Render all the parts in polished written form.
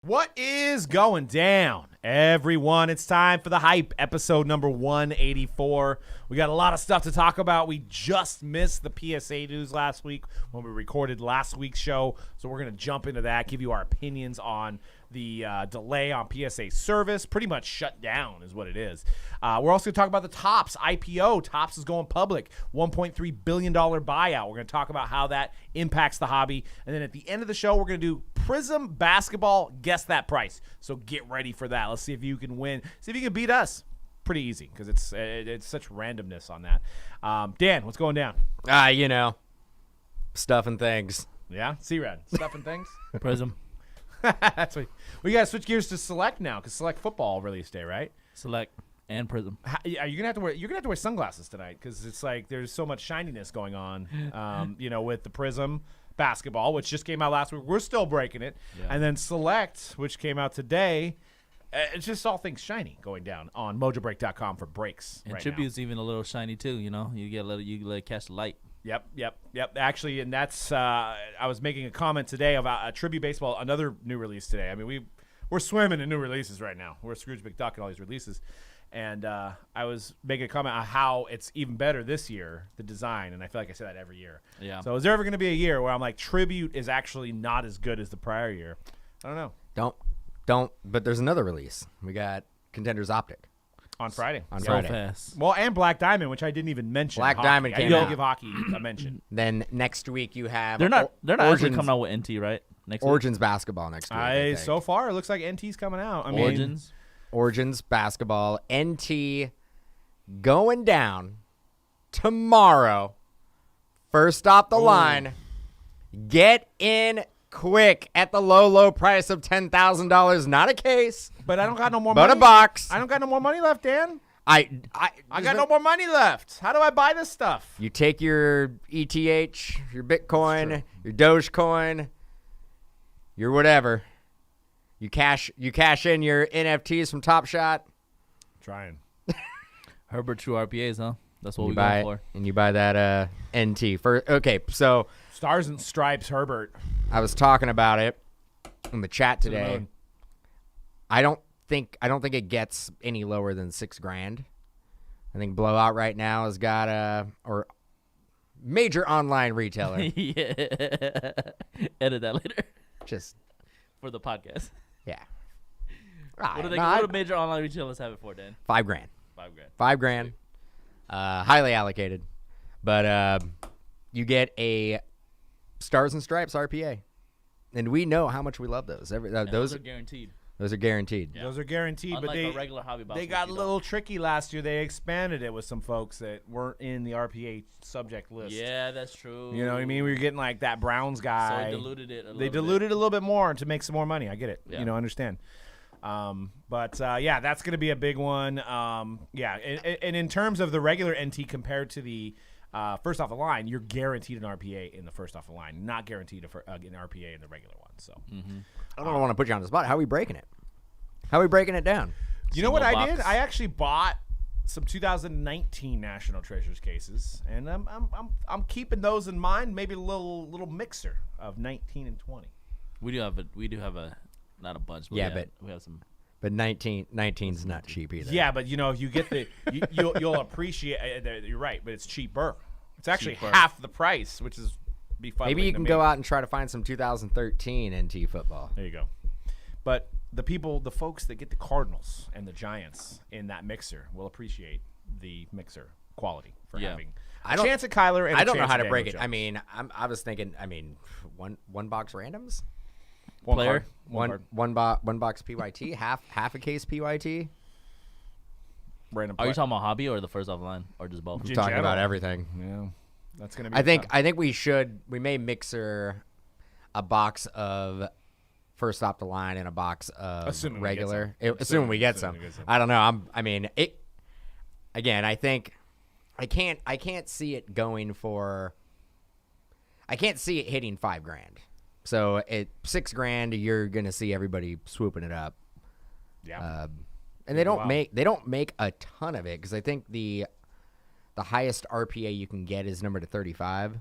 What is going down, everyone? It's time for the hype, episode number 184. We got a lot of stuff to talk about. We just missed the PSA news last week when we recorded last week's show, so we're going to jump into that, give you our opinions on the delay on PSA service. Pretty much shut down is what it is. We're also going to talk about the Topps IPO. Topps is going public, $1.3 billion buyout. We're going to talk about how that impacts the hobby. And then at the end of the show, we're going to do Prizm basketball, guess that price. So get ready for that. Let's see if you can win. See if you can beat us. Pretty easy because it's such randomness on that. Dan, what's going down? Stuff and things. Yeah, C-Rad. Stuff and things? Prizm. That's what we got to switch gears to Select now because Select football release day, right? Select and Prizm. Are you gonna have to wear? You're gonna have to wear sunglasses tonight because it's like there's so much shininess going on. With the Prizm basketball, which just came out last week. We're still breaking it, and then Select, which came out today. It's just all things shiny going down on Mojobreak.com for breaks. And right Tribute's even a little shiny too. You know, you let it catch the light. Yep. Actually, and that's I was making a comment today about Tribute Baseball, another new release today. I mean, we're swimming in new releases right now. We're Scrooge McDuck and all these releases. And I was making a comment on how it's even better this year, the design, and I feel like I say that every year. Yeah. So is there ever going to be a year where I'm like, Tribute is actually not as good as the prior year? I don't know. Don't. But there's another release. We got Contenders Optic On Friday. on So Friday. fast. Well, and Black Diamond, which I didn't even mention. Black hockey. Diamond I came didn't out. give hockey a mention. Then next week you have They're not actually Origins, coming out with NT, right? Next week? Origins basketball next week. I think. So far, it looks like NT's coming out. I mean, Origins. Basketball NT going down tomorrow. First off the line. Get in quick at the low price of $10,000. Not a case, but I don't got no more but money. a box. I don't got no more money left, Dan. I got no more money left. How do I buy this stuff? You take your ETH, your Bitcoin, your Dogecoin, your whatever. You cash in your NFTs from Top Shot. Trying. Herbert True RPAs, huh? That's what You we buy going for. and you buy that NT. Okay, so Stars and Stripes, Herbert. I was talking about it in the chat To the today. moon. I don't think it gets any lower than $6,000. I think Blowout right now has got or major online retailer. Yeah. Edit that later Just for the podcast. yeah. What do major online retailers have it for, Dan? $5,000. $5,000. $5,000. Highly allocated. But you get a Stars and Stripes RPA. And we know how much we love those. Those are guaranteed. Those are guaranteed. Yeah. Those are guaranteed, Unlike but a regular hobby box, they got a little tricky last year. They expanded it with some folks that weren't in the RPA subject list. Yeah, that's true. You know what I mean? We were getting like that Browns guy. So they diluted it a little They bit. diluted it a little bit more to make some more money. I get it. Yeah. Understand. But that's going to be a big one. And in terms of the regular NT compared to the first off the line, you're guaranteed an RPA in the first off the line, not guaranteed an RPA in the regular one. So I don't want to put you on the spot. How are we breaking it? How are we breaking it down? you know what Single I did? box. I actually bought some 2019 National Treasures cases, and I'm keeping those in mind. Maybe a little mixer of 19 and 20. We do have a not a bunch, but Yeah, we have some. But 19's not cheap either. Yeah, but if you get the, you'll appreciate. You're right, but it's cheaper. It's actually Cheaper. half the price, which is be fun. Maybe you can go out and try to find some 2013 NT football. There you go. But the folks that get the Cardinals and the Giants in that mixer will appreciate the mixer quality for Yeah. having I a don't- chance at Kyler and I a don't know chance how at to break Daniel it. I Jones. mean, I was thinking. One box randoms. One player? card, one card, One box PYT. half a case PYT. random. Are you play. talking about hobby or the first off line or just both? I'm talking about everything. Yeah, that's gonna be. I think we may mixer a box of first off the line and a box of Assuming we get regular. some. Assuming we get some. Assuming we get some. I don't know. Again, I think I can't see it going for. I can't see it hitting $5,000. So at $6,000, you're gonna see everybody swooping it up. Yeah. And they don't Wow. make a ton of it because I think the highest RPA you can get is number to 35.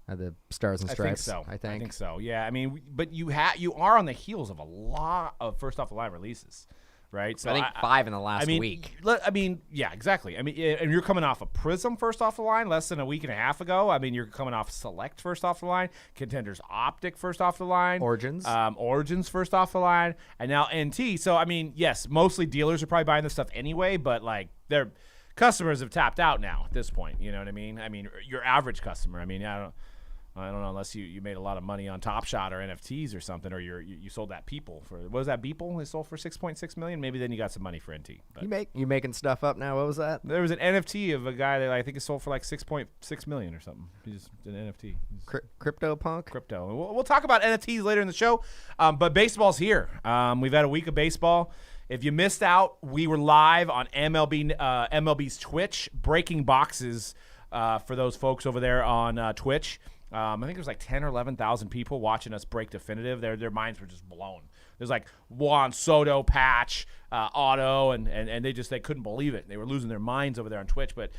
The Stars and Stripes. I think so. Yeah, I mean, but you are on the heels of a lot of first off the line releases, right? So I think 5 in the last week. I mean, yeah, exactly. I mean, and you're coming off a Prizm first off the line less than a week and a half ago. I mean, you're coming off Select first off the line, Contenders Optic first off the line, Origins first off the line, and now NT. So I mean, yes, mostly dealers are probably buying this stuff anyway, but like their customers have tapped out now at this point. You know what I mean? I mean, your average customer. I mean, I don't know unless you made a lot of money on Top Shot or NFTs or something, or you sold that Beeple for what was that Beeple? They sold for $6.6 million. Maybe then you got some money for NT. But you making stuff up now? What was that? There was an NFT of a guy that I think he sold for like $6.6 million or something. He just did an NFT. Crypto punk. Crypto. We'll talk about NFTs later in the show. But baseball's here. We've had a week of baseball. If you missed out, we were live on MLB's Twitch, breaking boxes for those folks over there on Twitch. I think there's like 10 or 11,000 people watching us break definitive. Their minds were just blown. There's like Juan Soto patch, auto, and they couldn't believe it. They were losing their minds over there on Twitch. But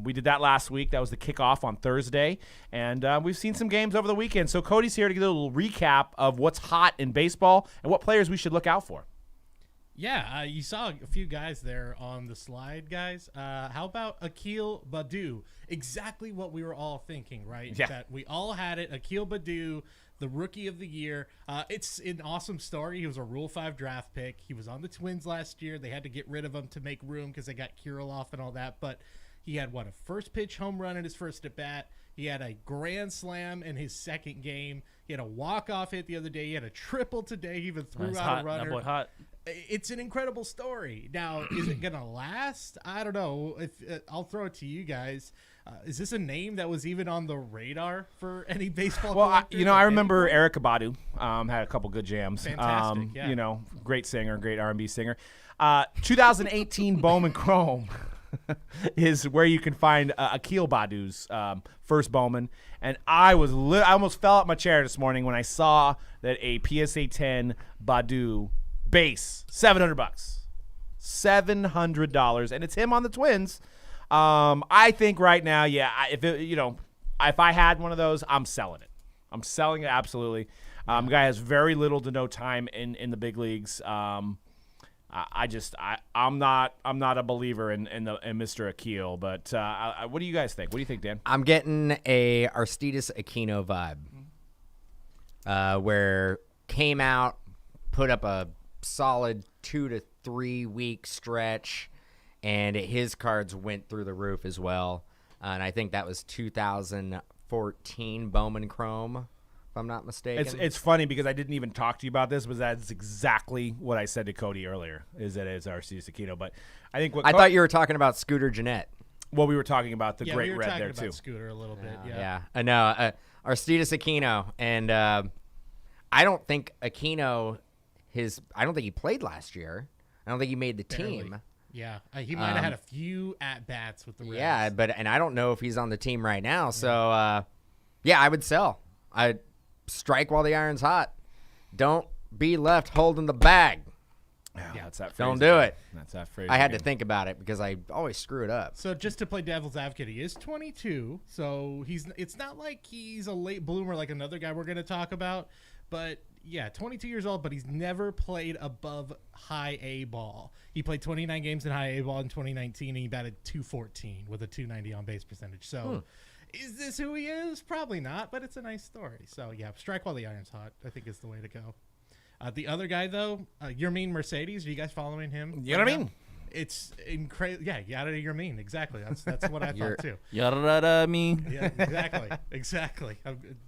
we did that last week. That was the kickoff on Thursday, and we've seen some games over the weekend. So Cody's here to give a little recap of what's hot in baseball and what players we should look out for. Yeah, you saw a few guys there on the slide, guys. How about Akil Baddoo? Exactly what we were all thinking, right? Yeah. That we all had it. Akil Baddoo, the Rookie of the Year. It's an awesome story. He was a Rule 5 draft pick. He was on the Twins last year. They had to get rid of him to make room because they got Kirilloff and all that. But he had, a first pitch home run in his first at-bat. He had a grand slam in his second game. He had a walk-off hit the other day. He had a triple today. He even threw out a runner. That boy hot. It's an incredible story. Now, is it going to last? I don't know. I'll throw it to you guys. Is this a name that was even on the radar for any baseball collectors? Well, I remember Eric Abadu had a couple good jams. Fantastic, yeah. Great singer, great R&B singer. 2018 Bowman Chrome is where you can find Akil Baddoo's first Bowman. And I almost fell out my chair this morning when I saw that a PSA 10 Baddoo base, $700, $700, and it's him on the Twins. I think right now, if I had one of those, I'm selling it. I'm selling it absolutely. Guy has very little to no time in the big leagues. I'm not a believer in Mr. Akil, but what do you guys think? What do you think, Dan? I'm getting a Aristides Aquino vibe, where came out, put up a solid 2 to 3 week stretch, and his cards went through the roof as well. And I think that was 2014 Bowman Chrome, if I'm not mistaken. It's funny because I didn't even talk to you about this, but that's exactly what I said to Cody earlier, is that it's Aristides Aquino. But I think I thought you were talking about Scooter Gennett. Well, we were talking about the great we were red talking there about too. Scooter a little bit. Yeah. I know. Aristides Aquino, and I don't think Aquino. I don't think he played last year. I don't think he made the team. Yeah, he might have had a few at-bats with the Reds. Yeah, and I don't know if he's on the team right now. So, I would sell. I'd strike while the iron's hot. Don't be left holding the bag. Yeah, that's that phrase. Don't do it. That's that phrase. I had to think about it because I always screw it up. So just to play devil's advocate, he is 22, so it's not like he's a late bloomer like another guy we're going to talk about. But, 22 years old, but he's never played above high A ball. He played 29 games in high A ball in 2019, and he batted .214 with a .290 on-base percentage. So is this who he is? Probably not, but it's a nice story. So, strike while the iron's hot, I think is the way to go. The other guy, though, Yermin Mercedes, are you guys following him? You know what I mean? It's incredible. Yeah, yada Yermin. Exactly. That's what I thought too. Yada me. Yeah, exactly.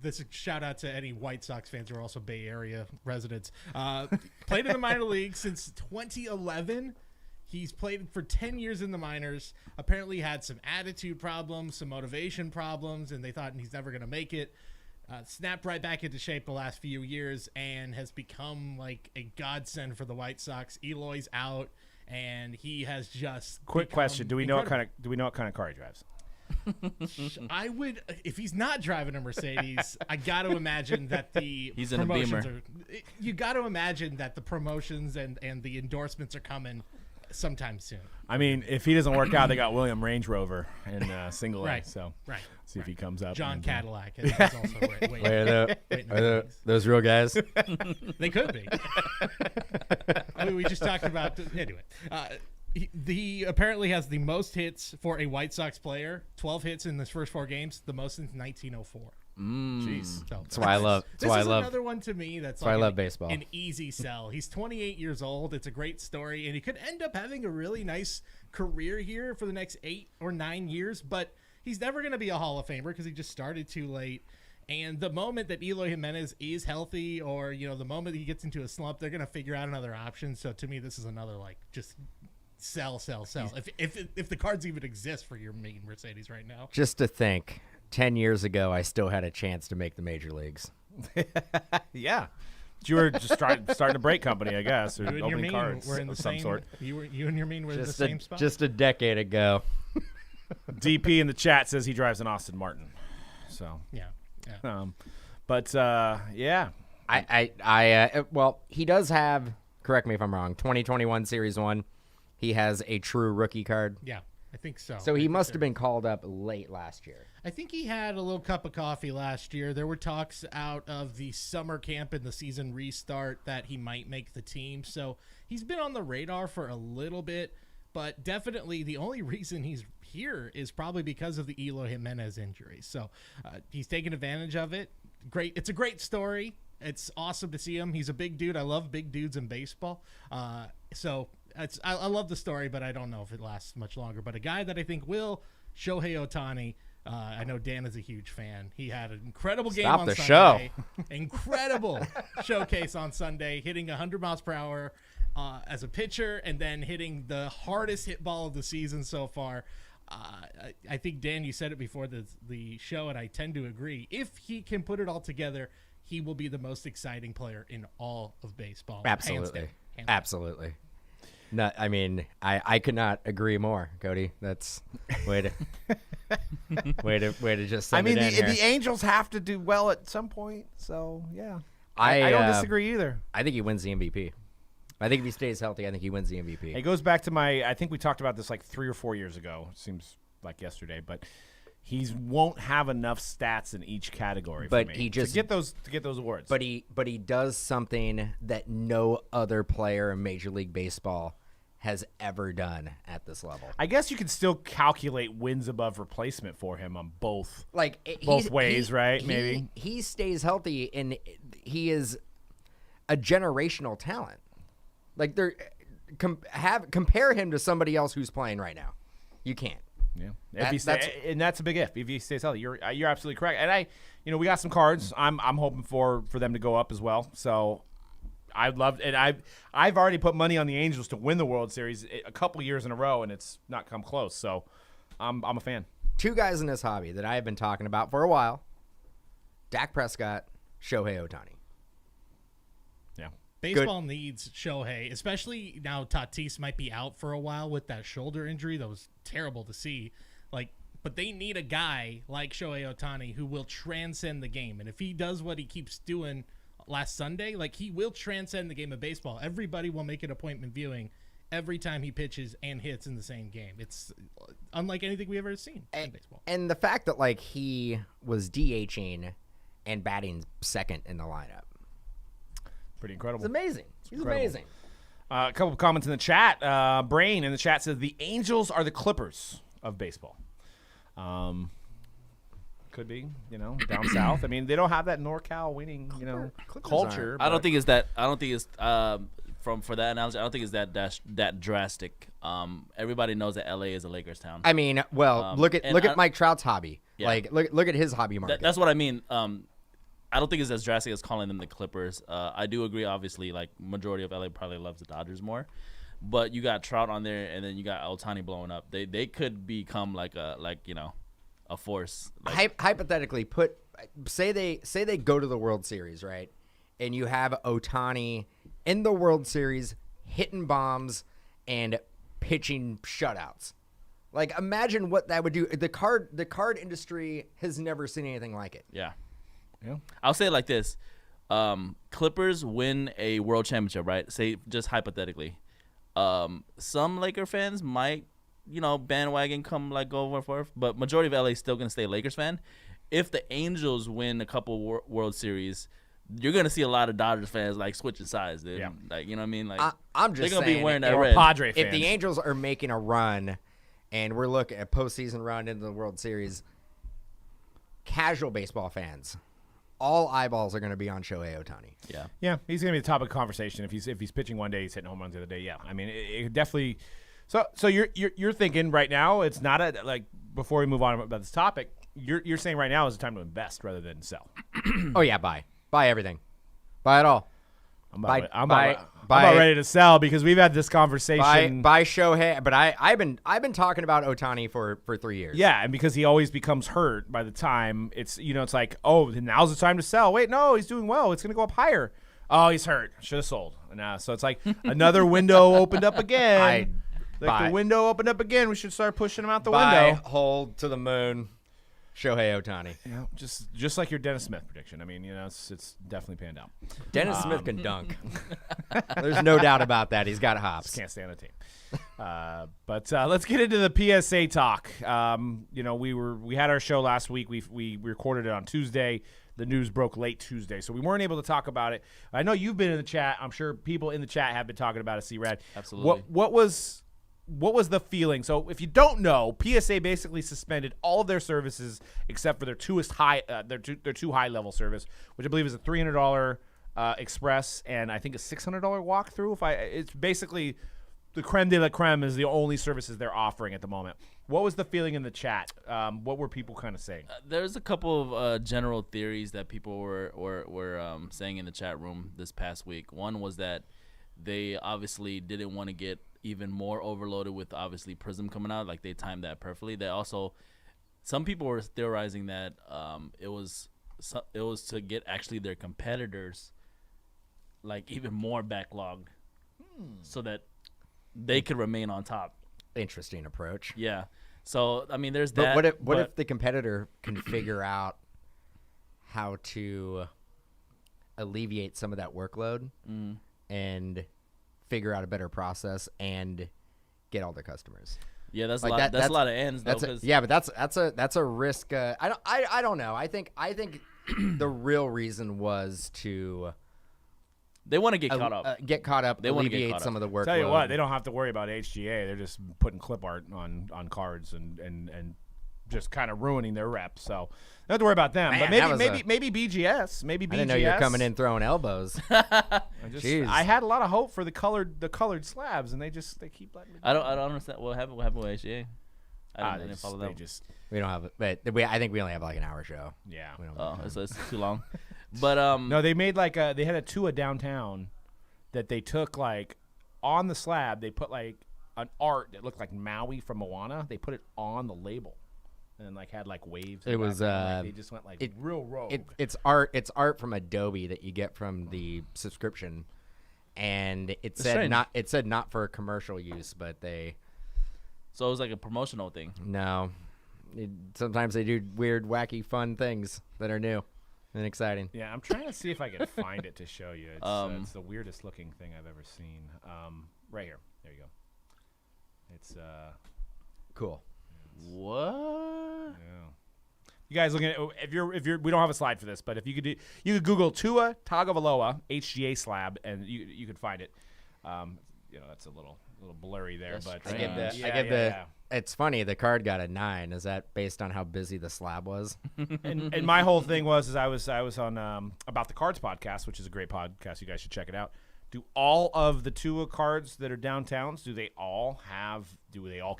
This is shout out to any White Sox fans who are also Bay Area residents. Played in the minor league since 2011. He's played for 10 years in the minors. Apparently had some attitude problems, some motivation problems, and they thought he's never going to make it. Snapped right back into shape the last few years and has become like a godsend for the White Sox. Eloy's out. And he has just quick question. Do we know what kind of car he drives? I would, if he's not driving a Mercedes, I got to imagine that he's in a Beamer. You got to imagine that the promotions and the endorsements are coming sometime soon. I mean, if he doesn't work out, they got William Range Rover in single A. Right. So see if he comes up. John and, Cadillac is also waiting. Are those real guys? They could be. I mean, we just talked about anyway. He apparently has the most hits for a White Sox player. 12 hits in his first 4 games, the most since 1904. Jeez. So, That's why I love. this is another one to me that's why like I love baseball. An easy sell. He's 28 years old. It's a great story, and he could end up having a really nice career here for the next 8 or 9 years. But he's never going to be a Hall of Famer because he just started too late. And the moment that Eloy Jimenez is healthy, or the moment he gets into a slump, they're going to figure out another option. So to me, this is another just sell. If the cards even exist for your main Mercedes right now. Just to think, 10 years ago, I still had a chance to make the major leagues. Yeah. You were just starting a break company, I guess, or You and your opening mean cards were in the of some same. sort. You and your mean were in the same spot. Just a decade ago. DP in the chat says he drives an Aston Martin. So yeah. Yeah. Well, he does have. Correct me if I'm wrong. 2021 Series 1, he has a true rookie card. Yeah, I think so. So he must have been called up late last year. I think he had a little cup of coffee last year. There were talks out of the summer camp and the season restart that he might make the team. So he's been on the radar for a little bit, but definitely the only reason he's here is probably because of the Eloy Jimenez injury. So he's taken advantage of it. Great. It's a great story. It's awesome to see him. He's a big dude. I love big dudes in baseball. So I love the story, but I don't know if it lasts much longer. But a guy that I think will, Shohei Ohtani. I know Dan is a huge fan. He had an incredible game on Sunday. Show. Incredible showcase on Sunday, hitting 100 miles per hour as a pitcher, and then hitting the hardest hit ball of the season so far. I think, Dan, you said it before the show, and I tend to agree. If he can put it all together, he will be the most exciting player in all of baseball. Absolutely. Hands down. Absolutely. No, I mean, I could not agree more, Cody. That's way to just send it in here. The Angels have to do well at some point. So yeah, I don't disagree either. I think he wins the MVP. I think if he stays healthy, I think he wins the MVP. It goes back to I think we talked about this like 3 or 4 years ago. Seems like yesterday, but he won't have enough stats in each category but for me he just to get those awards. But he does something that no other player in Major League Baseball has ever done at this level. I guess you can still calculate wins above replacement for him on both ways, right? Maybe he stays healthy, and he is a generational talent. Like compare him to somebody else who's playing right now. You can't. Yeah, and that's a big if he stays healthy. You're absolutely correct. And we got some cards. I'm hoping for them to go up as well. So I'd love, and I've already put money on the Angels to win the World Series a couple years in a row, and it's not come close. So I'm a fan. 2 guys in this hobby that I have been talking about for a while: Dak Prescott, Shohei Ohtani. Yeah. Baseball needs Shohei, especially now Tatis might be out for a while with that shoulder injury. That was terrible to see. But they need a guy like Shohei Ohtani who will transcend the game. And if he does what he keeps doing last Sunday, he will transcend the game of baseball. Everybody will make an appointment viewing every time he pitches and hits in the same game. It's unlike anything we've ever seen in baseball. And the fact that he was DHing and batting second in the lineup. Pretty incredible. It's amazing. He's amazing. A couple of comments in the chat. Brain in the chat says the Angels are the Clippers of baseball. Could be, down south. I mean, they don't have that NorCal winning, culture. I don't think it's that. I don't think it's for that analogy. I don't think it's that drastic. Everybody knows that LA is a Lakers town. I mean, well, look at Mike Trout's hobby. Yeah. Look at his hobby market. That's what I mean. I don't think it's as drastic as calling them the Clippers. I do agree, obviously, majority of LA probably loves the Dodgers more. But you got Trout on there, and then you got Ohtani blowing up. They could become a force. Hypothetically, say they go to the World Series, right? And you have Ohtani in the World Series hitting bombs and pitching shutouts. Imagine what that would do. The card industry has never seen anything like it. Yeah. I'll say it like this. Clippers win a world championship, right? Say just hypothetically. Some Laker fans might, bandwagon come like go over forth, but majority of LA is still gonna stay Lakers fan. If the Angels win a couple World Series, you're gonna see a lot of Dodgers fans like switching sides, dude. Yeah. Like, you know what I mean? Like, I'm just they're gonna saying, be wearing that Or red. Padre fans. if the Angels are making a run, and we're looking at postseason run into the World Series, casual baseball fans, all eyeballs are going to be on Shohei Ohtani. Yeah. Yeah, he's going to be the topic of conversation if he's pitching one day, he's hitting home runs the other day. Yeah, I mean, it definitely. So you're thinking right now it's not a like before we move on about this topic. You're saying right now is the time to invest rather than sell. Oh yeah, buy everything, buy it all. I'm Buy- about ready to sell because we've had this conversation. Buy Shohei, but I've been talking about Ohtani for 3 years. Yeah, and because he always becomes hurt by the time it's it's like, oh, now's the time to sell. Wait, no, he's doing well. It's going to go up higher. Oh, he's hurt. Should have sold. Now, so it's like another window opened up again. The window opened up again. We should start pushing him out the window. Hold to the moon. Shohei Ohtani. Yeah, just like your Dennis Smith prediction. I mean, it's definitely panned out. Dennis Smith can dunk. There's no doubt about that. He's got hops. Just can't stand the team. But let's get into the PSA talk. We had our show last week. We recorded it on Tuesday. The news broke late Tuesday, so we weren't able to talk about it. I know you've been in the chat. I'm sure people in the chat have been talking about it. C-Rad. Absolutely. What was the feeling? So if you don't know, PSA basically suspended all of their services except for their two high level service, which I believe is a $300 express and I think a $600 walkthrough. It's basically the creme de la creme is the only services they're offering at the moment. What was the feeling in the chat? What were people kind of saying? There's a couple of general theories that people were saying in the chat room this past week. One was that they obviously didn't want to get even more overloaded with obviously Prizm coming out. Like, they timed that perfectly. They also, some people were theorizing that it was to get actually their competitors like even more backlogged so that they could remain on top. Interesting approach. Yeah. So I mean, there's But that. what if the competitor can figure out how to alleviate some of that workload and figure out a better process and get all their customers? Yeah, that's Like a lot. that- That's a lot of ends, though. But that's a risk. I don't know. I think the real reason was to they want to get caught up. Get caught up. They wanna get alleviate caught some up. of the workload. Tell you what, they don't have to worry about HGA. They're just putting clip art on cards and just kind of ruining their rep. So don't have to worry about them. Man, but that was maybe BGS. Maybe BGS. I didn't know you were coming in throwing elbows. Jeez. I had a lot of hope for the colored slabs, and they keep letting me. I don't understand what happened with HGA. I didn't follow they that. just We don't have it, but I think we only have like an hour show. yeah. We don't Oh, it's too long. But No, they made they had a Tua downtown that they took like on the slab. They put like an art that looked like Maui from Moana. They put it on the label, and like had like waves. in It the was, background. Like, they just went like real rogue. It's art. It's art from Adobe that you get from the subscription, and it said strange. not for commercial use, but so it was like a promotional thing. no. Sometimes they do weird, wacky, fun things that are new and exciting. Yeah, I'm trying to see if I can find it to show you. It's the weirdest looking thing I've ever seen. Right here. There you go. It's Cool. What? yeah. You guys looking at if you're we don't have a slide for this, but if you could Google Tua Tagovailoa HGA slab and you could find it. That's a little blurry there, That's but strange. It's funny. The card got a 9. Is that based on how busy the slab was? and my whole thing was I was on About the Cards podcast, which is a great podcast. You guys should check it out. Do all of the Tua cards that are downtowns? Do they all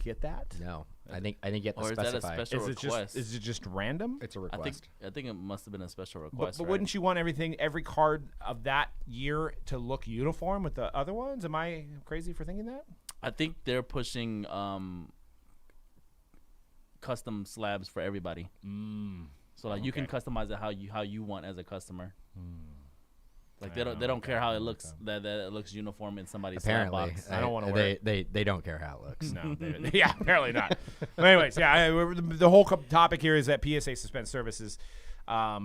get that? No. I think you have to Or is that a specify. special request? Is it just random? It's a I request. think it must have been a special But request. right? wouldn't you want every card of that year to look uniform with the other ones? Am I crazy for thinking that? I think they're pushing custom slabs for everybody. So like you can customize it how you want as a customer. Like they don't care how it looks that it looks uniform in somebody's slab Apparently, box. I don't wanna wear they don't care how it looks. No, yeah, apparently not. But anyways, the whole topic here is that PSA Suspends Services. I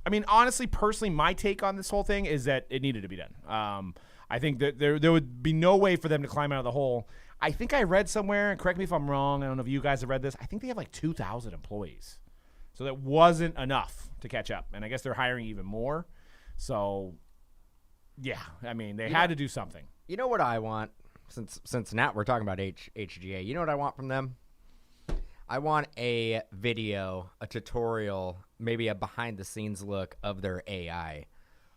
mean, honestly, personally, my take on this whole thing is that it needed to be done. I think that there would be no way for them to climb out of the hole. I think I read somewhere, and correct me if I'm wrong, I don't know if you guys have read this, I think they have like 2,000 employees. So that wasn't enough to catch up. And I guess they're hiring even more. So, yeah, I mean, they had to do something. You know what I want? Since now we're talking about HGA, you know what I want from them? I want a video, a tutorial, maybe a behind-the-scenes look of their AI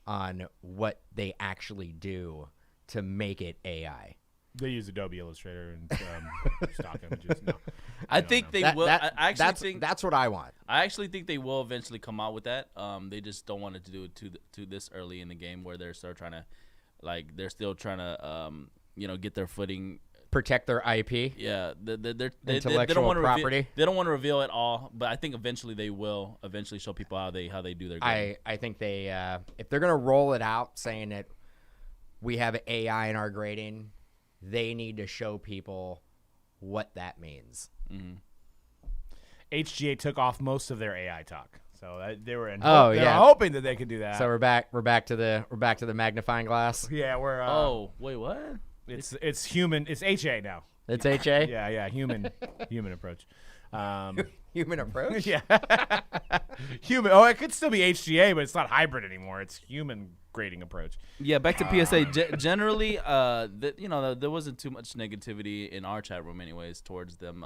on what they actually do to make it AI. They use Adobe Illustrator and stock images. No, I think they will. I actually think that's what I want. I actually think they will eventually come out with that. They just don't want it to do it to this early in the game where they're still trying to, get their footing, protect their IP. Yeah, they intellectual don't want to property. They don't want to reveal it all, but I think eventually they will eventually show people how they do their game. I think they if they're gonna roll it out saying that we have AI in our grading, they need to show people what that means. Mm-hmm. HGA took off most of their AI talk, so they were hoping that they could do that. So we're back to the magnifying glass. Yeah, we're. Oh wait, what? It's human. It's HA now. It's HA. Yeah, human approach. Human approach. Yeah, human. Oh, it could still be HGA, but it's not hybrid anymore. It's human grading approach. Yeah, back to PSA. Generally, there wasn't too much negativity in our chat room, anyways, towards them.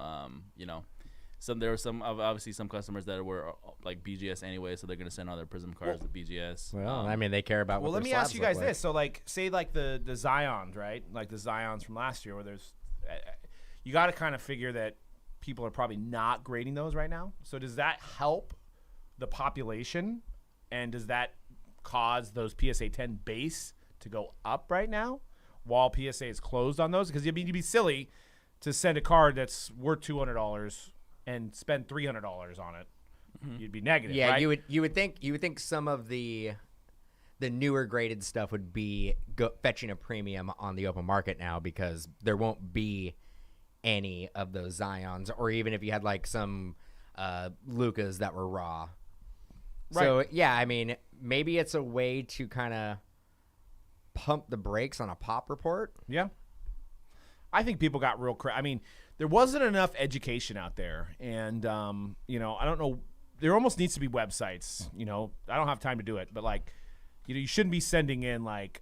There were obviously some customers that were like BGS anyway, so they're gonna send all their Prizm cards to BGS. Well, I mean, they care about. Well, what let me ask you guys this. So, like, say like the Zions, right? Like the Zions from last year, where there's, you got to kind of figure that people are probably not grading those right now. So does that help the population, and does that cause those PSA 10 base to go up right now while PSA is closed on those? Because you'd be silly to send a card that's worth $200 and spend $300 on it. Mm-hmm. You'd be negative. Yeah, right? you would think some of the newer graded stuff would be fetching a premium on the open market now, because there won't be any of those Zions, or even if you had like some Lucas that were raw. Right. So yeah, I mean, maybe it's a way to kind of pump the brakes on a pop report. Yeah. I think people got real I mean, there wasn't enough education out there, and I don't know, there almost needs to be websites. I don't have time to do it, but like, you shouldn't be sending in like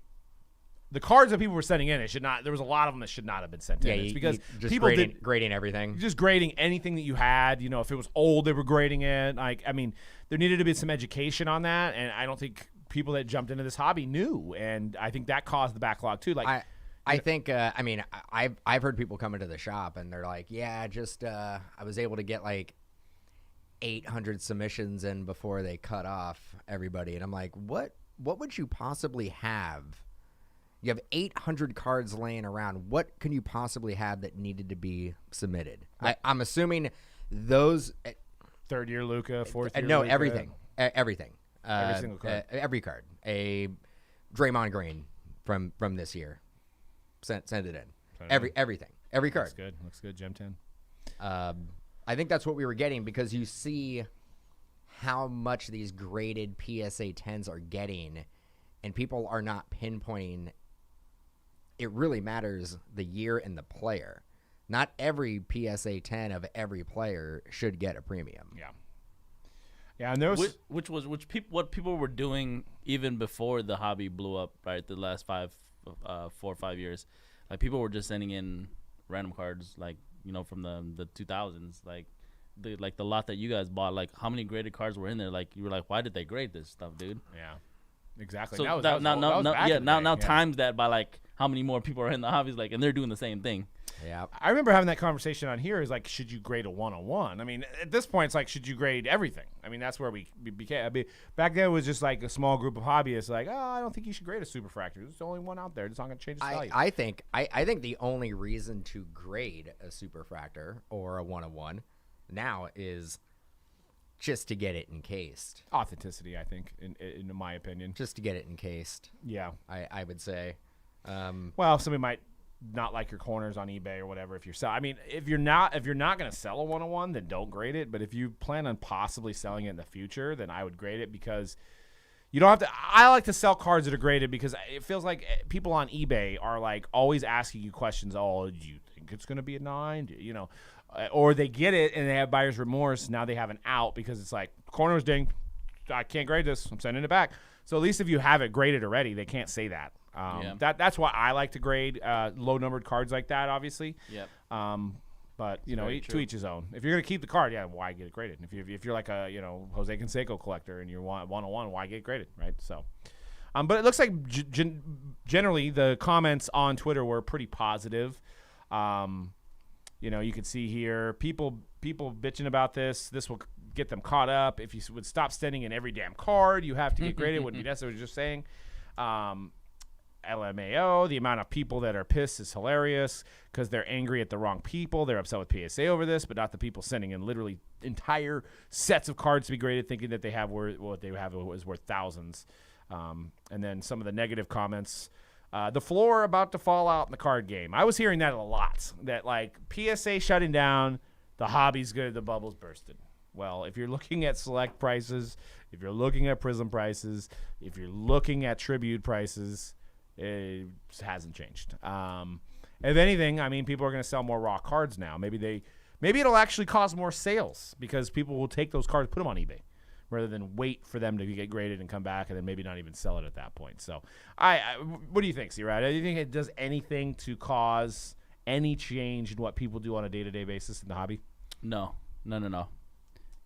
the cards that people were sending in. It should not. There was a lot of them that should not have been sent in. It's because just people grading everything, just grading anything that you had. If it was old, they were grading it. Like, I mean, there needed to be some education on that, and I don't think people that jumped into this hobby knew, and I think that caused the backlog too. Like, I think, I've heard people come into the shop and they're like, yeah, just I was able to get like 800 submissions in before they cut off everybody, and I'm like, what would you possibly have? You have 800 cards laying around. What can you possibly have that needed to be submitted? I'm assuming those third year Luca, fourth year. No, Luka. everything. Every single card. Every card. A Draymond Green from this year. Send it in. Everything. Every card. Looks good. Gem 10. I think that's what we were getting, because you see how much these graded PSA 10s are getting, and people are not pinpointing. It really matters the year and the player. Not every PSA 10 of every player should get a premium. Yeah, and there was what people were doing even before the hobby blew up, right? The last 4 or 5 years, like people were just sending in random cards, like from the 2000s, like the lot that you guys bought. Like, how many graded cards were in there? Like, you were like, why did they grade this stuff, dude? Yeah. Exactly. So now times that by like how many more people are in the hobbies, like, and they're doing the same thing. Yeah. I remember having that conversation on here. Is like, should you grade a 101? I mean, at this point, it's like, should you grade everything? I mean, that's where we became. I mean, back then it was just like a small group of hobbyists. Like, I don't think you should grade a superfractor. There's the only one out there. It's not going to change its value. I think the only reason to grade a superfractor or a 101 now is just to get it encased. Authenticity, I think, in my opinion. Just to get it encased. Yeah. I would say. Well, somebody might not like your corners on eBay or whatever. If you're not going to sell a 101, then don't grade it. But if you plan on possibly selling it in the future, then I would grade it, because You don't have to. I like to sell cards that are graded because it feels like people on eBay are like always asking you questions. Oh, do you think it's going to be a 9? You know, or they get it and they have buyer's remorse. Now they have an out because it's like corner was dinged. I can't grade this. I'm sending it back. So at least if you have it graded already, they can't say that. That's why I like to grade low numbered cards like that. Obviously. Yep. But you know, to each his own. If you're gonna keep the card, why get it graded? If you're like a Jose Canseco collector and you're 101, why get it graded, right? So, but it looks like generally the comments on Twitter were pretty positive. You can see here people bitching about this. This will get them caught up. If you would stop sending in every damn card, you have to get graded. Wouldn't be necessary. Just saying. LMAO, the amount of people that are pissed is hilarious because they're angry at the wrong people. They're upset with PSA over this, but not the people sending in literally entire sets of cards to be graded, thinking that they have what they have is worth thousands. And then some of the negative comments. The floor about to fall out in the card game. I was hearing that a lot. That like PSA shutting down, the hobby's good, the bubble's bursted. Well, if you're looking at select prices, if you're looking at Prizm prices, if you're looking at tribute prices, it hasn't changed. If anything, I mean, people are going to sell more raw cards now. Maybe it'll actually cause more sales because people will take those cards, put them on eBay, rather than wait for them to get graded and come back and then maybe not even sell it at that point. So, what do you think, C-Rad? Do you think it does anything to cause any change in what people do on a day-to-day basis in the hobby? No.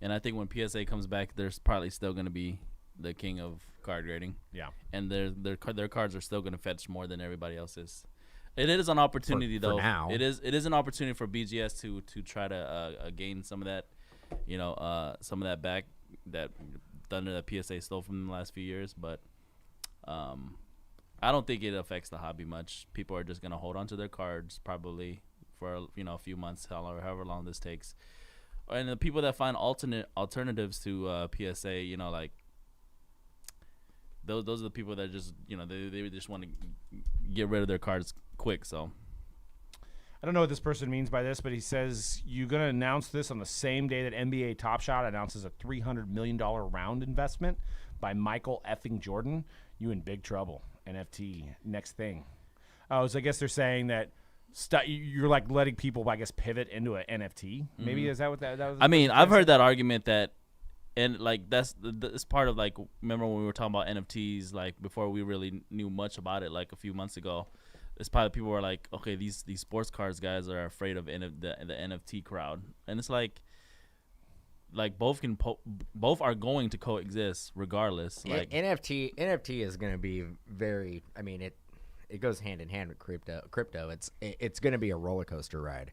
And I think when PSA comes back, there's probably still going to be the king of card grading. Yeah. And their cards are still going to fetch more than everybody else's. It is an opportunity, though. For now. It is an opportunity for BGS to try to gain some of that, some of that back that thunder that PSA stole from them the last few years. But I don't think it affects the hobby much. People are just going to hold on to their cards probably for a few months, however long this takes. And the people that find alternatives to PSA, like those are the people that just they just want to get rid of their cards quick. So I don't know what this person means by this, but he says you're going to announce this on the same day that NBA Top Shot announces a $300 million round investment by Michael effing Jordan. You in big trouble. NFT next thing. Oh, so I guess they're saying that you're like letting people, I guess, pivot into an NFT. Maybe is that what that was? I mean, I've heard that argument that, and like that's part of like, remember when we were talking about NFTs like before we really knew much about it like a few months ago. It's probably people were like, okay, these sports cards guys are afraid of the NFT crowd, and it's like both are going to coexist regardless. Like NFT is going to be very. I mean it goes hand in hand with crypto. It's going to be a roller coaster ride.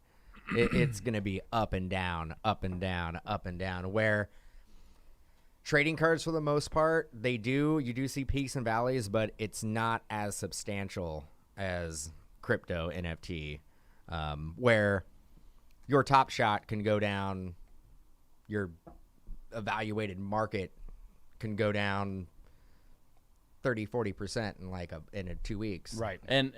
It's going to be up and down, up and down, up and down. Where trading cards, for the most part, you do see peaks and valleys, but it's not as substantial as crypto NFT, where your Top Shot can go down, your evaluated market can go down 30-40% in 2 weeks. Right. And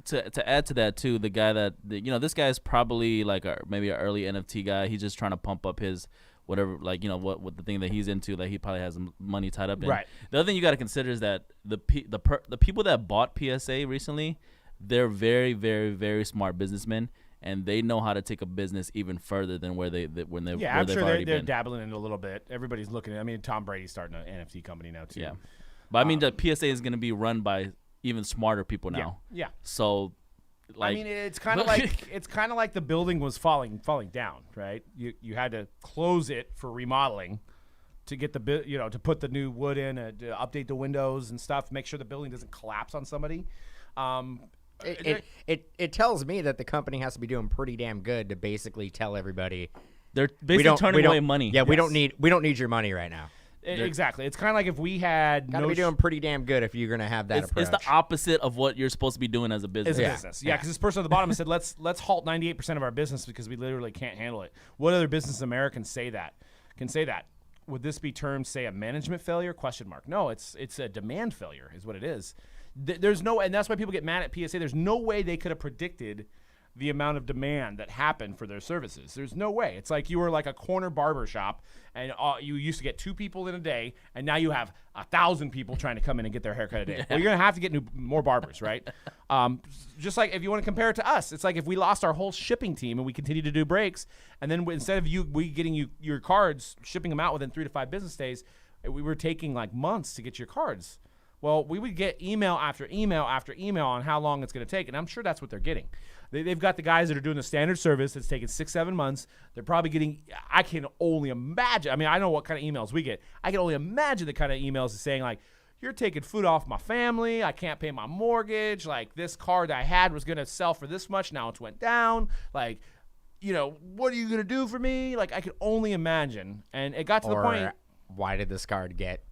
to add to that too, the guy that this guy is probably like maybe an early NFT guy. He's just trying to pump up his whatever, what the thing that he's into, that he probably has money tied up in. Right. The other thing you got to consider is that the people that bought PSA recently, they're very, very, very smart businessmen, and they know how to take a business even further than where they've I'm sure they're been. dabbling in it a little bit. Everybody's looking at. I mean, Tom Brady's starting an NFT company now too. Yeah. But I mean, the PSA is going to be run by even smarter people now. Yeah. So, I mean, it's kind of like the building was falling down, right? You had to close it for remodeling to get to put the new wood in, to update the windows and stuff, make sure the building doesn't collapse on somebody. It tells me that the company has to be doing pretty damn good to basically tell everybody they're basically turning away money. Yeah, we don't need your money right now. Exactly. It's kind of like if we had gotta be doing pretty damn good if you're gonna have that approach. It's the opposite of what you're supposed to be doing as a business. Yeah, because this person at the bottom said, let's halt 98% of our business because we literally can't handle it. What other business in America can say that? Would this be termed, say, a management failure? ? No, it's a demand failure is what it is. There's no, and that's why people get mad at PSA. There's no way they could have predicted the amount of demand that happened for their services. There's no way. It's like you were like a corner barber shop, and you used to get 2 people in a day, and now you have 1,000 people trying to come in and get their haircut a day. Well, you're gonna have to get more barbers, right? Just like if you want to compare it to us, it's like if we lost our whole shipping team and we continue to do breaks, and then instead of we getting you your cards, shipping them out within 3 to 5 business days, we were taking like months to get your cards. Well, we would get email after email after email on how long it's going to take, and I'm sure that's what they're getting. They've got the guys that are doing the standard service that's taking 6-7 months. They're probably getting, I can only imagine. I mean, I know what kind of emails we get. I can only imagine the kind of emails that's saying, like, you're taking food off my family. I can't pay my mortgage. Like, this car that I had was going to sell for this much. Now it's went down. Like, you know, what are you going to do for me? Like, I could only imagine. And it got to the point. Why did this card get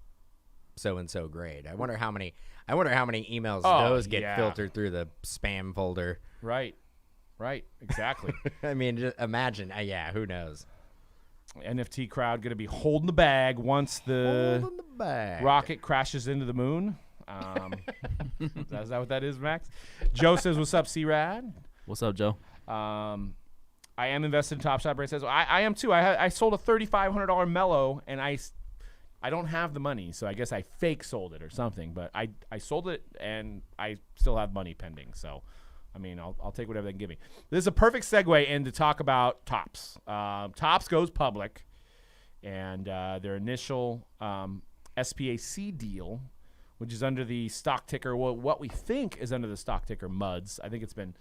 so-and-so grade? I wonder how many emails those get filtered through the spam folder. Right, exactly. I mean, just imagine. Who knows? NFT crowd going to be holding the bag once the rocket crashes into the moon. Is that what that is, Max? Joe says, "What's up, C-Rad?" What's up, Joe? I am invested in Top Shot. Ray says, I am too. I sold a $3,500 Mellow, and I don't have the money, so I guess I fake sold it or something. But I sold it, and I still have money pending. So, I mean, I'll take whatever they can give me. This is a perfect segue in to talk about Topps. Topps goes public, and their initial SPAC deal, which is under the stock ticker, what we think is under the stock ticker MUDS. I think it's been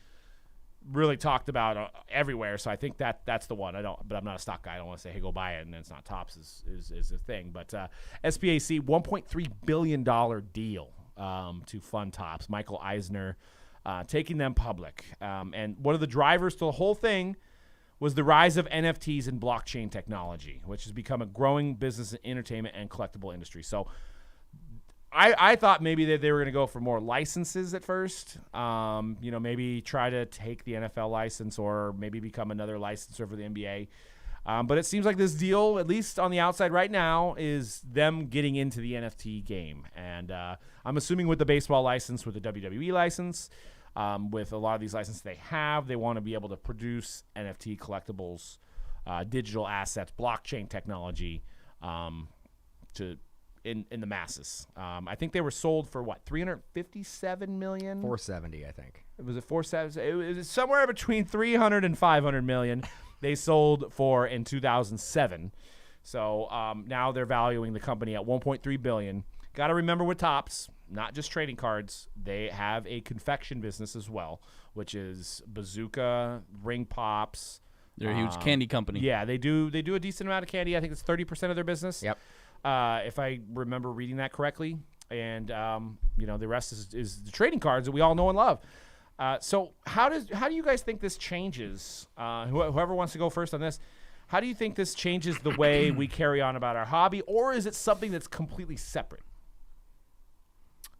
really talked about everywhere, so I think that's the one. But I'm not a stock guy. I don't want to say, hey, go buy it, and it's not Topps is the thing. But SPAC, $1.3 billion deal to fund Topps. Michael Eisner taking them public. And one of the drivers to the whole thing was the rise of NFTs and blockchain technology, which has become a growing business in entertainment and collectible industry. So I thought maybe that they were going to go for more licenses at first. Maybe try to take the NFL license or maybe become another licensor for the NBA. But it seems like this deal, at least on the outside right now, is them getting into the NFT game. And I'm assuming with the baseball license, with the WWE license, with a lot of these licenses they want to be able to produce NFT collectibles, digital assets, blockchain technology in the masses. I think they were sold for what, $357 million? 470, I think. Was it 470? It was somewhere between 300 and 500 million. They sold for in 2007. So now they're valuing the company at 1.3 billion. Got to remember with Topps, not just trading cards, they have a confection business as well, which is Bazooka, Ring Pops. They're a huge candy company. Yeah, they do a decent amount of candy. I think it's 30% of their business. Yep. If I remember reading that correctly. And, the rest is the trading cards that we all know and love. So how do you guys think this changes? Whoever wants to go first on this, how do you think this changes the way we carry on about our hobby, or is it something that's completely separate?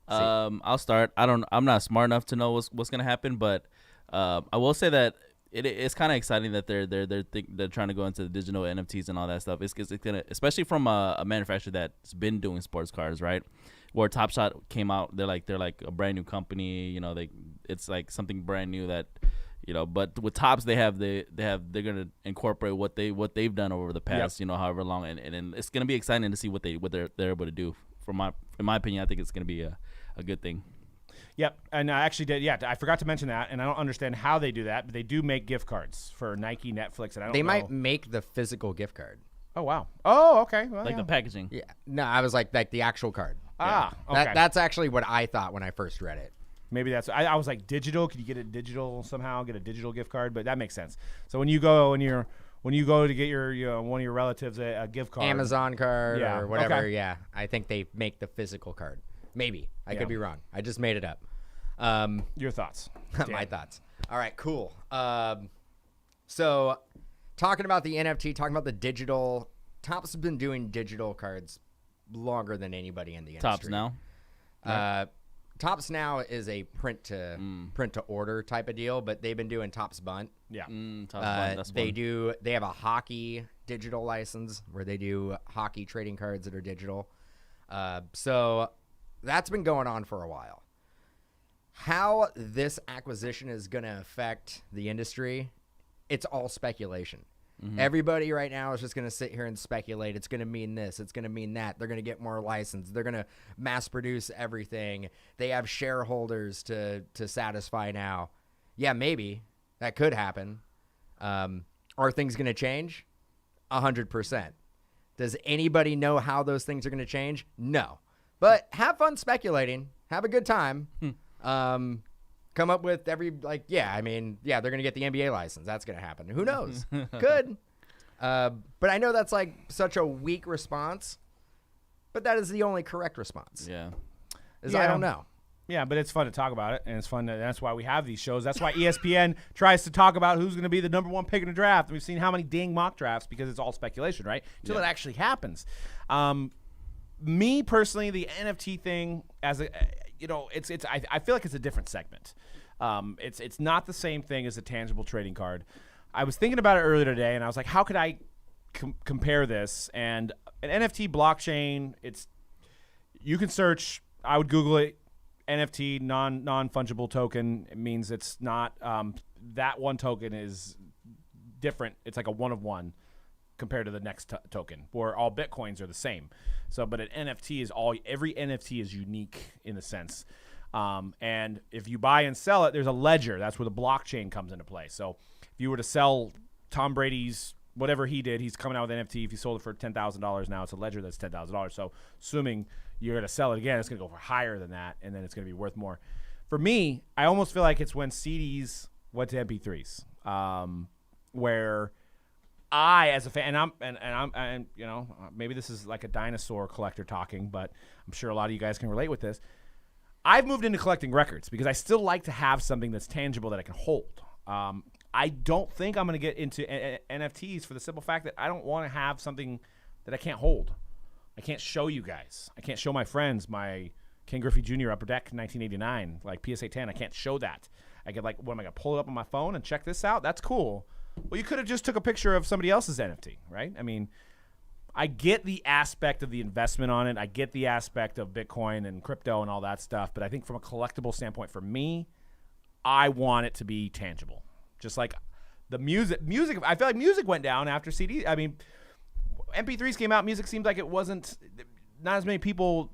I'll start. I'm not smart enough to know what's gonna happen, but I will say that it's kind of exciting that they're trying to go into the digital NFTs and all that stuff. It's gonna, especially from a manufacturer that's been doing sports cards, right? Where Top Shot came out, they're like a brand new company. It's like something brand new that, But with Topps, they're gonna incorporate what they've done over the past, however long, and it's gonna be exciting to see what they're able to do. In my opinion, I think it's gonna be a good thing. Yep, and I actually did. Yeah, I forgot to mention that, and I don't understand how they do that, but they do make gift cards for Nike, Netflix, and I don't know. They might make the physical gift card. Oh wow. Oh okay. Well, the packaging. Yeah. No, I was like the actual card. Ah, okay. That's actually what I thought when I first read it. Maybe that's. I was like, digital. Could you get it digital somehow? Get a digital gift card, but that makes sense. So when you go to get your one of your relatives a gift card, Amazon card or whatever. Okay. Yeah, I think they make the physical card. Maybe I could be wrong. I just made it up. Your thoughts? My thoughts. All right, cool. So talking about the NFT, talking about the digital, Topps has been doing digital cards longer than anybody in the industry. Topps now. Topps now is a print to order type of deal, but they've been doing Topps Bunt. Yeah. Topps Bunt, that's fun. They have a hockey digital license where they do hockey trading cards that are digital. So that's been going on for a while. How this acquisition is going to affect the industry, it's all speculation. Everybody right now is just going to sit here and speculate. It's going to mean this. It's going to mean that. They're going to get more license. They're going to mass produce everything. They have shareholders to satisfy now. Yeah, maybe that could happen. Are things going to change? 100%. Does anybody know how those things are going to change? No. But have fun speculating. Have a good time. Come up with they're going to get the NBA license. That's going to happen. Who knows? Could. But I know that's like such a weak response, but that is the only correct response. Yeah. I don't know. Yeah, but it's fun to talk about it, and it's fun. That's why we have these shows. That's why ESPN tries to talk about who's going to be the number one pick in the draft. We've seen how many dang mock drafts because it's all speculation, right? Until it actually happens. Me personally, the NFT thing, as a I feel like it's a different segment. It's not the same thing as a tangible trading card. I was thinking about it earlier today, and I was like, how could I compare this? And an NFT blockchain, you can search. I would Google it. NFT, non-fungible token. It means it's not that one token is different. It's like a one of one compared to the next token, where all Bitcoins are the same. So, but an NFT is every NFT is unique in a sense. And if you buy and sell it, there's a ledger. That's where the blockchain comes into play. So if you were to sell Tom Brady's whatever he did, he's coming out with NFT. If you sold it for $10,000 now, it's a ledger that's $10,000. So assuming you're going to sell it again, it's going to go for higher than that, and then it's going to be worth more. For me, I almost feel like it's when CDs went to MP3s, where I, as a fan, and maybe this is like a dinosaur collector talking, but I'm sure a lot of you guys can relate with this. I've moved into collecting records because I still like to have something that's tangible that I can hold. I don't think I'm going to get into NFTs for the simple fact that I don't want to have something that I can't hold. I can't show you guys. I can't show my friends my Ken Griffey Jr. Upper Deck 1989, like PSA 10. I can't show that. I get like, what am I going to pull it up on my phone and check this out? That's cool. Well, you could have just took a picture of somebody else's NFT, right? I mean, I get the aspect of the investment on it. I get the aspect of Bitcoin and crypto and all that stuff. But I think from a collectible standpoint, for me, I want it to be tangible. Just like the music, I feel like music went down after CD. I mean, MP3s came out. Music seemed like it wasn't, not as many people